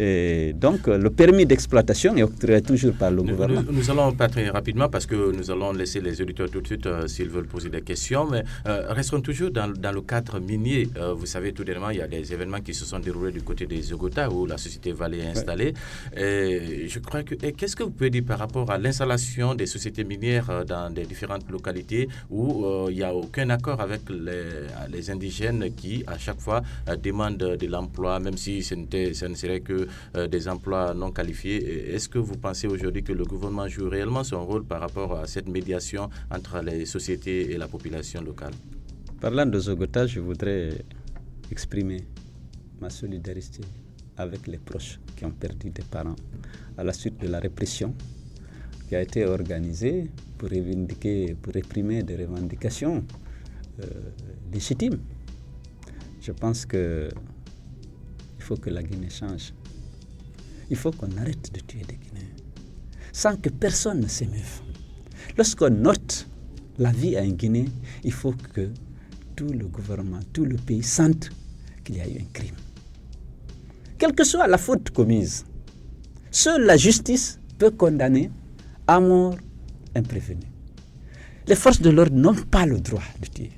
Et donc, le permis d'exploitation est octroyé toujours par le gouvernement. Nous allons pas très rapidement parce que nous allons laisser les auditeurs tout de suite s'ils veulent poser des questions, mais restons toujours dans le cadre minier. Vous savez, tout dernièrement, il y a des événements qui se sont déroulés du côté des Zogota où la société Vallée est installée. Et je crois que... qu'est-ce que vous pouvez dire par rapport à l'installation des sociétés minières dans des différentes localités où il n'y a aucun accord avec les indigènes qui, à chaque fois, demandent de l'emploi, même si ça ne serait que des emplois non qualifiés. Est-ce que vous pensez aujourd'hui que le gouvernement joue réellement son rôle par rapport à cette médiation entre les sociétés et la population locale? Parlant de Zogota, je voudrais exprimer ma solidarité avec les proches qui ont perdu des parents à la suite de la répression qui a été organisée pour réprimer des revendications légitimes. Je pense qu'il faut que la Guinée change. Il faut qu'on arrête de tuer des Guinéens sans que personne ne s'émeuve. Lorsqu'on note la vie en Guinée, il faut que tout le gouvernement, tout le pays sente qu'il y a eu un crime. Quelle que soit la faute commise, seule la justice peut condamner à mort un prévenu. Les forces de l'ordre n'ont pas le droit de tuer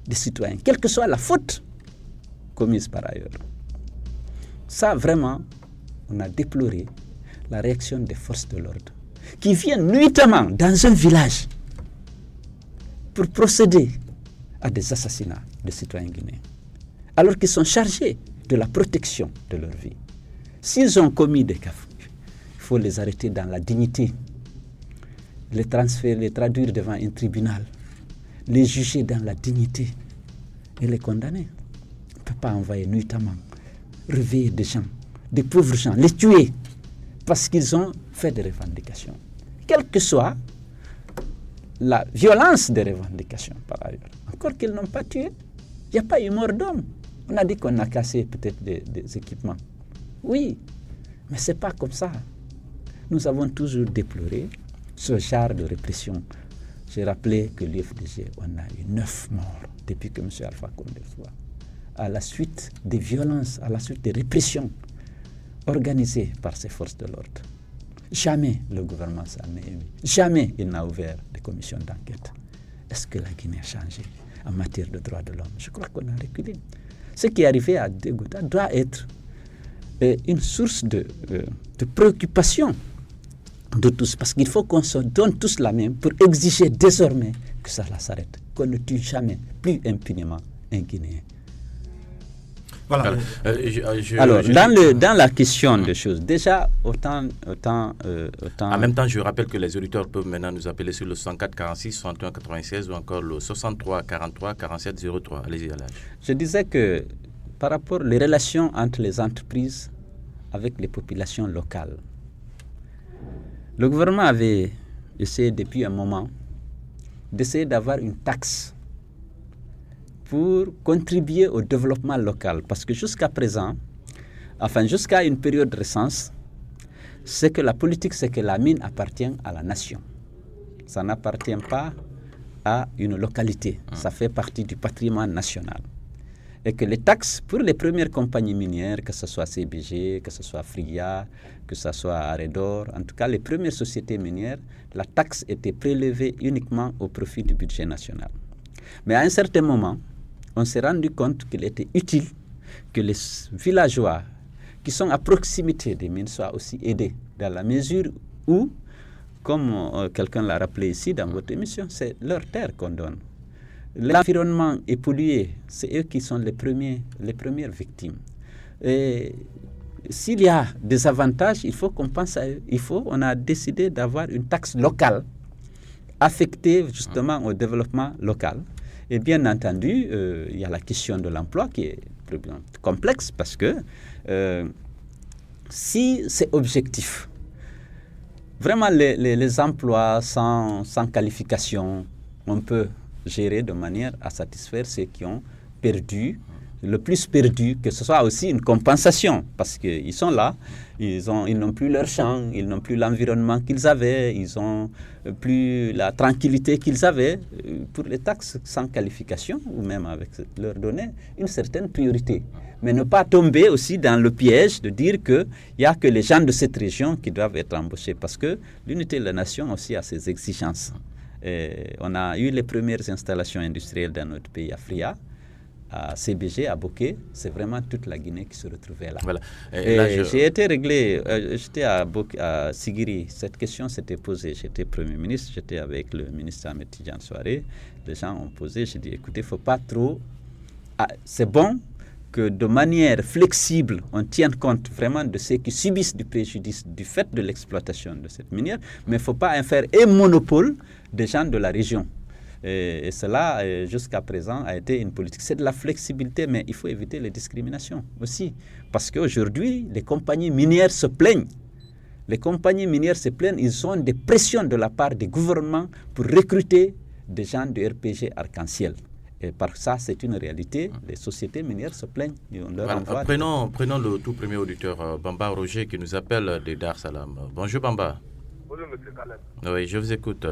des citoyens, quelle que soit la faute commise par ailleurs. Ça, vraiment, on a déploré la réaction des forces de l'ordre qui viennent nuitamment dans un village pour procéder à des assassinats de citoyens guinéens, alors qu'ils sont chargés de la protection de leur vie. S'ils ont commis des cafouilles, il faut les arrêter dans la dignité, les transférer, les traduire devant un tribunal, les juger dans la dignité et les condamner. On ne peut pas envoyer nuitamment, réveiller des gens, des pauvres gens, les tuer parce qu'ils ont fait des revendications. Quelle que soit la violence des revendications par ailleurs. Encore qu'ils n'ont pas tué, il n'y a pas eu mort d'homme. On a dit qu'on a cassé peut-être des équipements. Oui, mais ce n'est pas comme ça. Nous avons toujours déploré ce genre de répression. J'ai rappelé que l'UFDG, on a eu 9 morts depuis que M. Alpha Condé soit à la suite des violences, à la suite des répressions organisées par ces forces de l'ordre. Jamais le gouvernement s'en est ému. Jamais il n'a ouvert des commissions d'enquête. Est-ce que la Guinée a changé en matière de droits de l'homme? Je crois qu'on a reculé. Ce qui est arrivé à Degouta doit être une source de préoccupation de tous, parce qu'il faut qu'on se donne tous la main pour exiger désormais que ça s'arrête, qu'on ne tue jamais, plus impunément, un Guinéen. Voilà. Alors, dans la question des choses, déjà, autant... En même temps, je rappelle que les auditeurs peuvent maintenant nous appeler sur le 64 46 61 96 ou encore le 63 43 47 03. Allez-y, Alage. Je disais que par rapport aux relations entre les entreprises avec les populations locales, le gouvernement avait essayé depuis un moment d'essayer d'avoir une taxe pour contribuer au développement local. Parce que jusqu'à présent, jusqu'à une période récente, c'est que la politique, c'est que la mine appartient à la nation. Ça n'appartient pas à une localité. Ça fait partie du patrimoine national. Et que les taxes pour les premières compagnies minières, que ce soit CBG, que ce soit Frigia, que ce soit Aredor, en tout cas les premières sociétés minières, la taxe était prélevée uniquement au profit du budget national. Mais à un certain moment, on s'est rendu compte qu'il était utile que les villageois qui sont à proximité des mines soient aussi aidés, dans la mesure où, comme quelqu'un l'a rappelé ici dans votre émission, c'est leur terre qu'on donne. L'environnement est pollué, c'est eux qui sont les premières victimes. Et s'il y a des avantages, il faut qu'on pense à eux. On a décidé d'avoir une taxe locale affectée justement au développement local. Et bien entendu, il y a la question de l'emploi qui est complexe parce que si c'est objectif, vraiment les emplois sans qualification, on peut gérer de manière à satisfaire ceux qui ont perdu, le plus perdu, que ce soit aussi une compensation, parce qu'ils sont là, ils n'ont plus leur champ, ils n'ont plus l'environnement qu'ils avaient, ils n'ont plus la tranquillité qu'ils avaient. Pour les taxes sans qualification, ou même avec leur donner une certaine priorité. Mais ne pas tomber aussi dans le piège de dire qu'il n'y a que les gens de cette région qui doivent être embauchés, parce que l'unité de la nation aussi a ses exigences. Et on a eu les premières installations industrielles dans notre pays, à Fria, à CBG, à Boké, c'est vraiment toute la Guinée qui se retrouvait là. Voilà. J'ai été réglé, j'étais à Sigiri, cette question s'était posée, j'étais Premier ministre, j'étais avec le ministre Ahmed Tidiane Souaré, les gens ont posé, j'ai dit écoutez, il ne faut pas trop... c'est bon que de manière flexible, on tienne compte vraiment de ceux qui subissent du préjudice du fait de l'exploitation de cette minière, mais il ne faut pas en faire un monopole des gens de la région. Et cela, jusqu'à présent, a été une politique. C'est de la flexibilité, mais il faut éviter les discriminations aussi. Parce qu'aujourd'hui, les compagnies minières se plaignent. Ils ont des pressions de la part des gouvernements pour recruter des gens du RPG Arc-en-Ciel. Et par ça, c'est une réalité. Les sociétés minières se plaignent. Prenons le tout premier auditeur, Bamba Roger, qui nous appelle de Dar Salam. Bonjour Bamba. Bonjour M. Kalem. Oui, je vous écoute.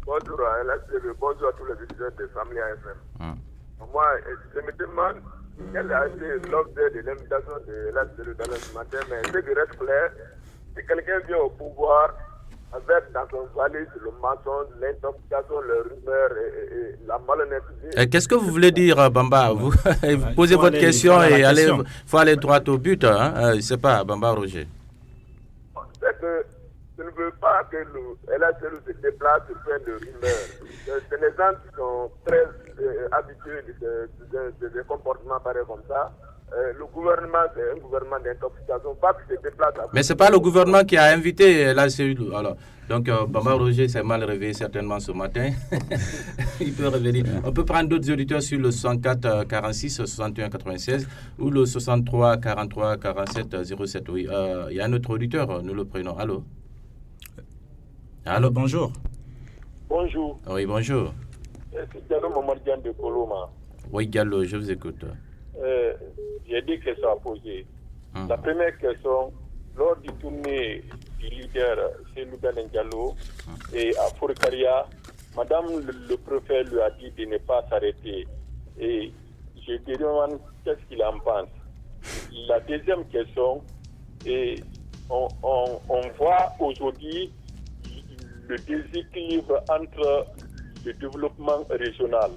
Bonjour à LSTV, bonjour à tous les visiteurs de Family AFM. Moi, je me demande quelle a été l'objet de l'invitation de LSTV dans ce matin, mais ce qui reste clair, c'est que quelqu'un vient au pouvoir avec dans son valise le mensonge, l'intoxication, le rumeur et la malhonnêteté. Qu'est-ce que vous voulez dire, Bamba? Vous posez votre question et il faut aller droit au but. Je ne sais pas, Bamba Roger. C'est que je ne veux pas que le LSTV se déplace sur plein de rumeurs. C'est les gens qui sont très habitués de des comportements pareils comme ça. Le gouvernement, c'est un gouvernement d'intoxication, pas que se déplace. Mais ce n'est pas le gouvernement qui a invité la cellule. Alors, donc, Bamba Roger s'est mal réveillé certainement ce matin. Il peut revenir. On peut prendre d'autres auditeurs sur le 104 46 61 96 ou le 63 43 47 07. Oui, il y a un autre auditeur, nous le prenons. Allô? Allô, bonjour. Bonjour. Oui, bonjour. C'est Diallo Mamadjan de Koloma. Oui, Diallo, je vous écoute. J'ai 10 questions à poser. La première question, lors du tournée du leader Selouda Diallo et à Forcaria, Madame le préfet lui a dit de ne pas s'arrêter. Et je demande qu'est-ce qu'il en pense. La deuxième question, et on voit aujourd'hui le déséquilibre entre le développement régional.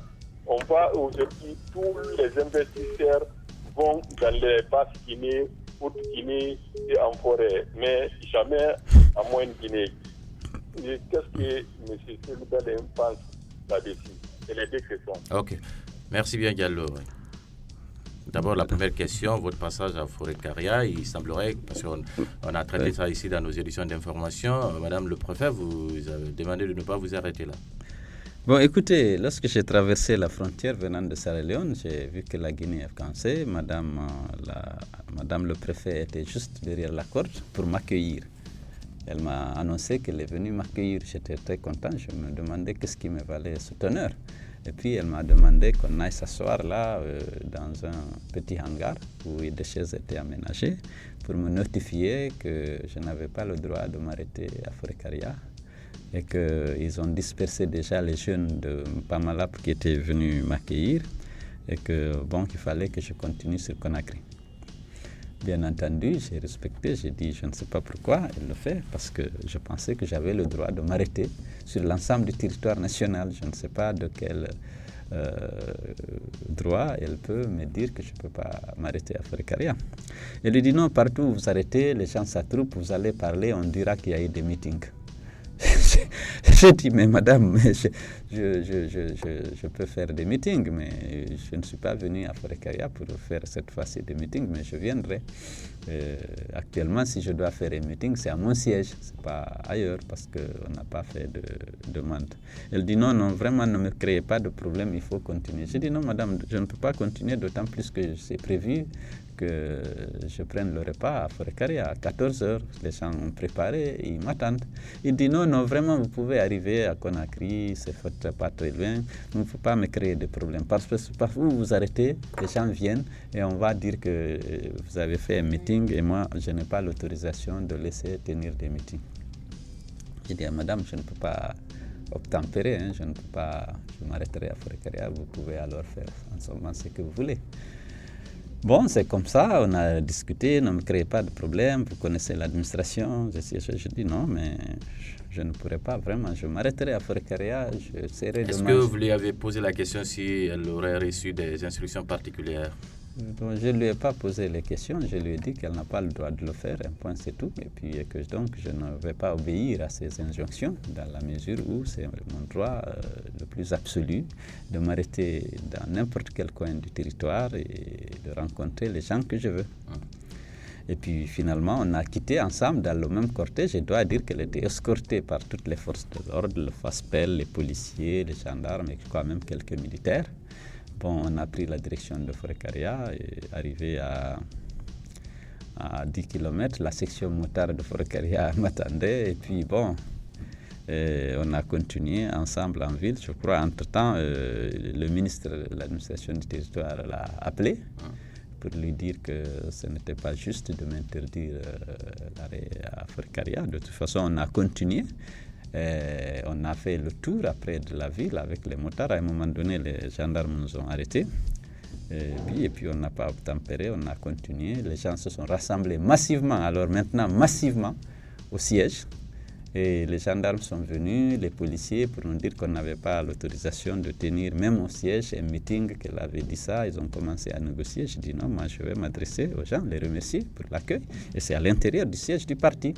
On voit aujourd'hui tous les investisseurs vont dans les basses Guinée, Haute-Guinée et en forêt, mais jamais à Moyenne-Guinée. Qu'est-ce que M. Selouda pense là-dessus? C'est les deux questions. Ok. Merci bien, Diallo. D'abord, la première question, votre passage à Forêt-Caria, il semblerait, parce qu'on a traité ça ici dans nos éditions d'information, Madame le préfet, vous avez demandé de ne pas vous arrêter là. Bon, écoutez, lorsque j'ai traversé la frontière venant de Sierra Leone, j'ai vu que la Guinée a commencé. Madame le préfet était juste derrière la corde pour m'accueillir. Elle m'a annoncé qu'elle est venue m'accueillir. J'étais très content. Je me demandais qu'est-ce qui me valait cet honneur. Et puis, elle m'a demandé qu'on aille s'asseoir là, dans un petit hangar où des chaises étaient aménagées pour me notifier que je n'avais pas le droit de m'arrêter à Forêt-Caria et qu'ils ont dispersé déjà les jeunes de Pamalap qui étaient venus m'accueillir et qu'il fallait que je continue sur Conakry. Bien entendu, j'ai respecté, j'ai dit je ne sais pas pourquoi elle le fait, parce que je pensais que j'avais le droit de m'arrêter sur l'ensemble du territoire national. Je ne sais pas de quel droit elle peut me dire que je ne peux pas m'arrêter à Forêt-Caria. Elle lui dit non, partout où vous arrêtez, les gens s'attroupent, vous allez parler, on dira qu'il y a eu des meetings. J'ai dit, mais madame, je peux faire des meetings, mais je ne suis pas venu à Forêt-Caria pour faire cette fois-ci des meetings, mais je viendrai. Actuellement, si je dois faire un meeting, c'est à mon siège, ce n'est pas ailleurs, parce qu'on n'a pas fait de demande. Elle dit, non, vraiment, ne me créez pas de problème, il faut continuer. J'ai dit, non, madame, je ne peux pas continuer, d'autant plus que c'est prévu que je prenne le repas à Forêt-Caria à 14h. Les gens ont préparé, ils m'attendent. Il dit non, vraiment, vous pouvez arriver à Conakry, c'est pas très loin, il ne faut pas me créer de problèmes. Parce que parfois vous vous arrêtez, les gens viennent et on va dire que vous avez fait un meeting et moi, je n'ai pas l'autorisation de laisser tenir des meetings. J'ai dit à madame, je ne peux pas obtempérer, je ne peux pas, je m'arrêterai à Forêt-Caria, vous pouvez alors faire en seulement ce que vous voulez. Bon, c'est comme ça, on a discuté, ne me créez pas de problème, vous connaissez l'administration. Je dis non, mais je ne pourrais pas vraiment, je m'arrêterai à Forêt-Caria, je serai Est-ce que vous lui avez posé la question si elle aurait reçu des instructions particulières? Donc, je ne lui ai pas posé les questions, je lui ai dit qu'elle n'a pas le droit de le faire, un point c'est tout. Et puis que donc je ne vais pas obéir à ces injonctions dans la mesure où c'est mon droit le plus absolu de m'arrêter dans n'importe quel coin du territoire et de rencontrer les gens que je veux. Et puis finalement, on a quitté ensemble dans le même cortège. Je dois dire qu'elle était escortée par toutes les forces de l'ordre, le FASPEL, les policiers, les gendarmes et quand même quelques militaires. Bon, on a pris la direction de Forêt-Caria et arrivé à 10 km, la section motard de Forêt-Caria m'attendait. Et puis bon, on a continué ensemble en ville. Je crois, entre-temps, le ministre de l'administration du territoire l'a appelé pour lui dire que ce n'était pas juste de m'interdire l'arrêt à Forêt-Caria. De toute façon, on a continué. On a fait le tour après de la ville avec les motards. À un moment donné, les gendarmes nous ont arrêtés. Et puis on n'a pas obtempéré, on a continué. Les gens se sont rassemblés massivement, alors maintenant massivement, au siège. Et les gendarmes sont venus, les policiers, pour nous dire qu'on n'avait pas l'autorisation de tenir, même au siège, un meeting, qu'elle avait dit ça. Ils ont commencé à négocier. Je dis non, moi je vais m'adresser aux gens, les remercier pour l'accueil. Et c'est à l'intérieur du siège du parti.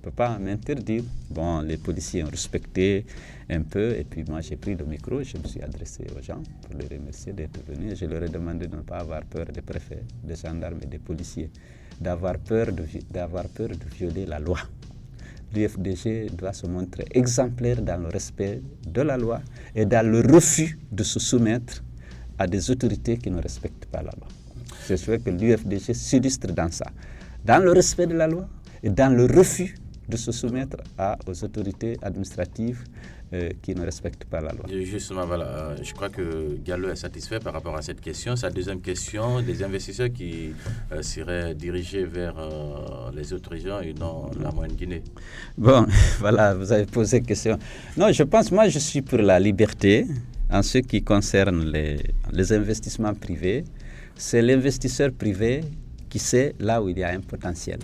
Je ne peux pas m'interdire. Bon, les policiers ont respecté un peu et puis moi j'ai pris le micro, je me suis adressé aux gens pour les remercier d'être venus. Je leur ai demandé de ne pas avoir peur des préfets, des gendarmes et des policiers, d'avoir peur de violer la loi. L'UFDG doit se montrer exemplaire dans le respect de la loi et dans le refus de se soumettre à des autorités qui ne respectent pas la loi. Je souhaite que l'UFDG s'illustre dans ça, dans le respect de la loi et dans le refus de se soumettre aux autorités administratives qui ne respectent pas la loi. Et justement, voilà, je crois que Diallo est satisfait par rapport à cette question. Sa deuxième question, des investisseurs qui seraient dirigés vers les autres régions et non la moyenne Guinée. Bon, voilà, vous avez posé question. Non, je suis pour la liberté en ce qui concerne les investissements privés. C'est l'investisseur privé qui sait là où il y a un potentiel,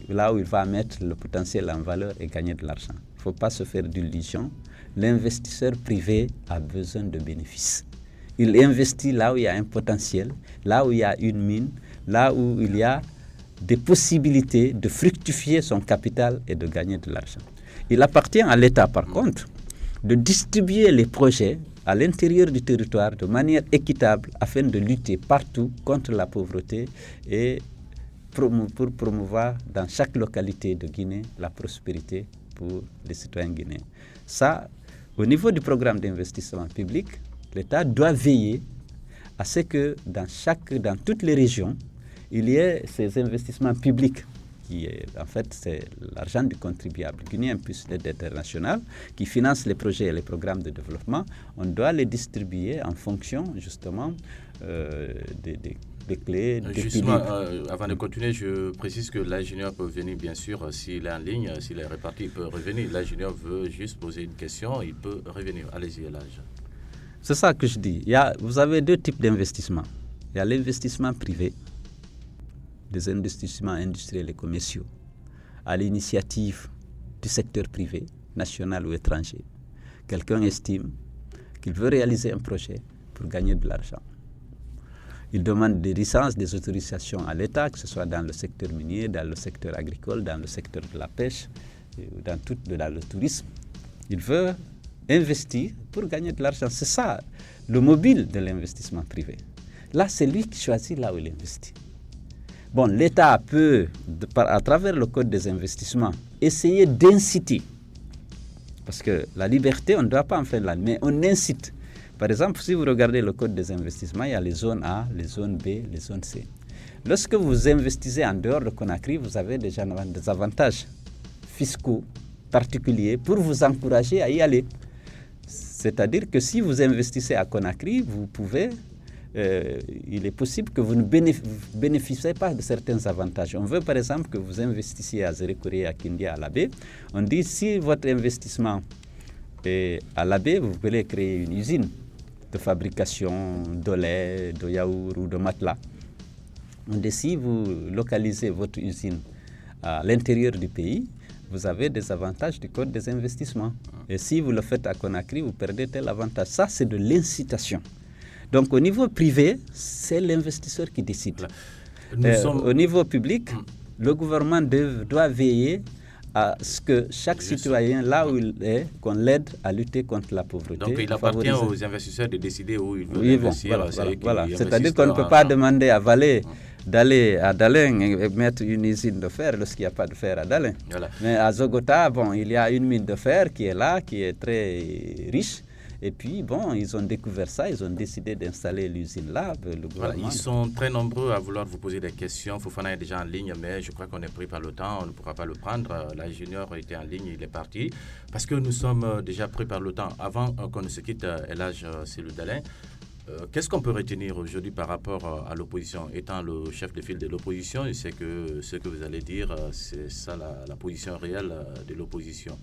là où il va mettre le potentiel en valeur et gagner de l'argent. Il ne faut pas se faire d'illusions. L'investisseur privé a besoin de bénéfices. Il investit là où il y a un potentiel, là où il y a une mine, là où il y a des possibilités de fructifier son capital et de gagner de l'argent. Il appartient à l'État, par contre, de distribuer les projets à l'intérieur du territoire de manière équitable afin de lutter partout contre la pauvreté et pour promouvoir dans chaque localité de Guinée la prospérité pour les citoyens guinéens. Ça, au niveau du programme d'investissement public, l'État doit veiller à ce que dans toutes les régions, il y ait ces investissements publics qui est, en fait, c'est l'argent du contribuable guinéen plus l'aide internationale qui finance les projets et les programmes de développement. On doit les distribuer en fonction, justement, des clés. Justement, avant de continuer, je précise que l'ingénieur peut venir, bien sûr, s'il est en ligne, s'il est réparti, il peut revenir. L'ingénieur veut juste poser une question, il peut revenir. Allez-y, Elhadj. C'est ça que je dis. Vous avez deux types d'investissements. Il y a l'investissement privé, des investissements industriels et commerciaux, à l'initiative du secteur privé, national ou étranger. Quelqu'un estime qu'il veut réaliser un projet pour gagner de l'argent. Il demande des licences, des autorisations à l'État, que ce soit dans le secteur minier, dans le secteur agricole, dans le secteur de la pêche, dans le tourisme. Il veut investir pour gagner de l'argent. C'est ça, le mobile de l'investissement privé. Là, c'est lui qui choisit là où il investit. Bon, l'État peut, à travers le Code des investissements, essayer d'inciter. Parce que la liberté, on ne doit pas en faire là, mais on incite. Par exemple, si vous regardez le Code des investissements, il y a les zones A, les zones B, les zones C. Lorsque vous investissez en dehors de Conakry, vous avez déjà des avantages fiscaux particuliers pour vous encourager à y aller. C'est-à-dire que si vous investissez à Conakry, vous pouvez... il est possible que vous ne bénéficiez pas de certains avantages. On veut par exemple que vous investissiez à Zérékouré, à Kindia, à Labé. On dit si votre investissement est à Labé, vous voulez créer une usine de fabrication de lait, de yaourt ou de matelas. On dit si vous localisez votre usine à l'intérieur du pays, vous avez des avantages du Code des investissements. Et si vous le faites à Conakry, vous perdez tel avantage. Ça, c'est de l'incitation. Donc, au niveau privé, c'est l'investisseur qui décide. Au niveau public, le gouvernement doit veiller à ce que chaque citoyen, là où il est, qu'on l'aide à lutter contre la pauvreté. Donc, il appartient aux investisseurs de décider où ils veulent investir. Voilà. C'est-à-dire qu'on ne peut pas demander à Valais d'aller à Dalin et mettre une usine de fer lorsqu'il n'y a pas de fer à Dalin. Voilà. Mais à Zogota, il y a une mine de fer qui est là, qui est très riche. Et puis, ils ont découvert ça, ils ont décidé d'installer l'usine là. Voilà, ils sont très nombreux à vouloir vous poser des questions. Fofana est déjà en ligne, mais je crois qu'on est pris par le temps, on ne pourra pas le prendre. L'ingénieur était en ligne, il est parti. Parce que nous sommes déjà pris par le temps. Avant qu'on ne se quitte, Elhadj Cellou Dalein, qu'est-ce qu'on peut retenir aujourd'hui par rapport à l'opposition? Étant le chef de file de l'opposition, je sais que ce que vous allez dire, c'est ça la position réelle de l'opposition.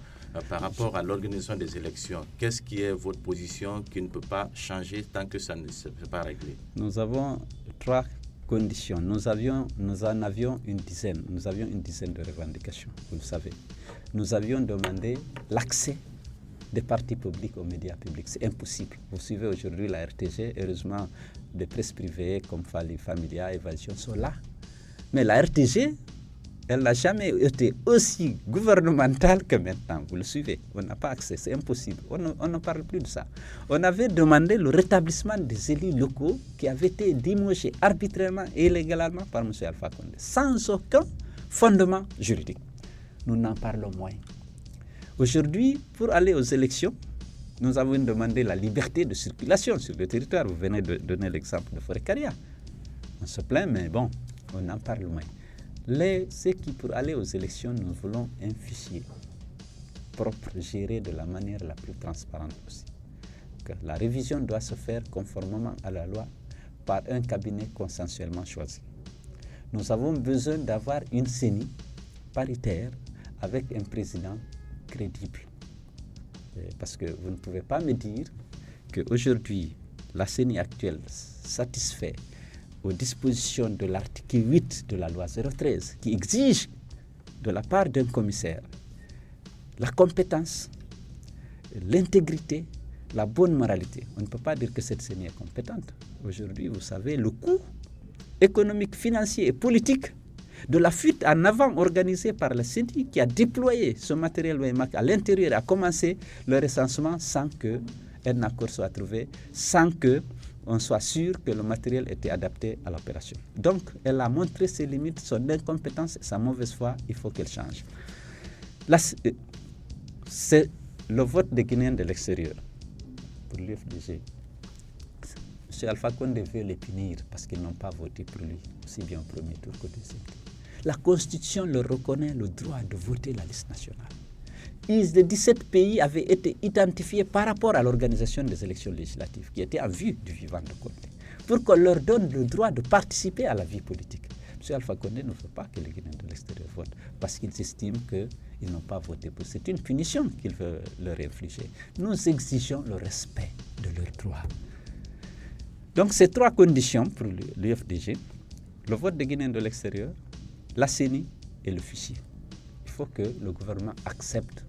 Par rapport à l'organisation des élections, qu'est-ce qui est votre position qui ne peut pas changer tant que ça ne s'est pas réglé? Nous avons 3 conditions. Nous en avions une dizaine. Nous avions une dizaine de revendications, vous le savez. Nous avions demandé l'accès des partis publics aux médias publics. C'est impossible. Vous suivez aujourd'hui la RTG, heureusement, des presses privées comme Familia, Évasion sont là. Mais la RTG, elle n'a jamais été aussi gouvernementale que maintenant. Vous le suivez. On n'a pas accès. C'est impossible. On ne parle plus de ça. On avait demandé le rétablissement des élus locaux qui avaient été limogés arbitrairement et illégalement par M. Alpha Condé, sans aucun fondement juridique. Nous n'en parlons moins. Aujourd'hui, pour aller aux élections, nous avons demandé la liberté de circulation sur le territoire. Vous venez de donner l'exemple de Forêt-Caria. On se plaint, mais on en parle moins. C'est qui, pour aller aux élections, nous voulons un fichier propre, gérée de la manière la plus transparente possible. Que la révision doit se faire conformément à la loi par un cabinet consensuellement choisi. Nous avons besoin d'avoir une CENI paritaire avec un président crédible. Parce que vous ne pouvez pas me dire qu'aujourd'hui, la CENI actuelle satisfait aux dispositions de l'article 8 de la loi 013 qui exige de la part d'un commissaire la compétence, l'intégrité, la bonne moralité. On ne peut pas dire que cette CENI est compétente. Aujourd'hui, vous savez, le coût économique, financier et politique de la fuite en avant organisée par la CENI qui a déployé ce matériel WEMAC à l'intérieur et a commencé le recensement sans qu'un accord soit trouvé, sans qu'on soit sûr que le matériel était adapté à l'opération. Donc, elle a montré ses limites, son incompétence et sa mauvaise foi. Il faut qu'elle change. Là, c'est le vote des Guinéens de l'extérieur pour l'UFDG. M. Alpha Condé veut les punir parce qu'ils n'ont pas voté pour lui, aussi bien au premier tour qu'au deuxième tour. La Constitution leur reconnaît le droit de voter la liste nationale. Les 17 pays avaient été identifiés par rapport à l'organisation des élections législatives qui étaient en vue du vivant de Condé, pour qu'on leur donne le droit de participer à la vie politique. M. Alpha Condé ne veut pas que les Guinéens de l'extérieur votent parce qu'ils estiment qu'ils n'ont pas voté pour. C'est une punition qu'il veut leur infliger. Nous exigeons le respect de leurs droits. Donc, ces trois conditions pour l'UFDG, le vote des Guinéens de l'extérieur, la CENI et le fichier. Il faut que le gouvernement accepte.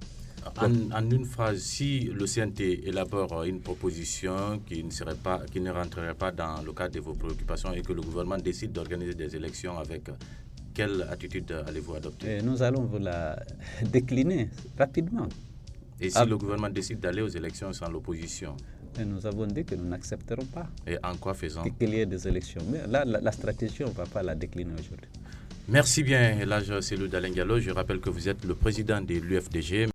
En une phrase, si le CNT élabore une proposition qui ne rentrerait pas dans le cadre de vos préoccupations et que le gouvernement décide d'organiser des élections, avec quelle attitude allez-vous adopter? Nous allons vous la décliner rapidement. Et si le gouvernement décide d'aller aux élections sans l'opposition? Nous avons dit que nous n'accepterons pas. Et en quoi faisant? Qu'il y ait des élections. Mais là, la stratégie, on ne va pas la décliner aujourd'hui. Merci bien, Elhadj Cellou Dalein Diallo. Je rappelle que vous êtes le président de l'UFDG.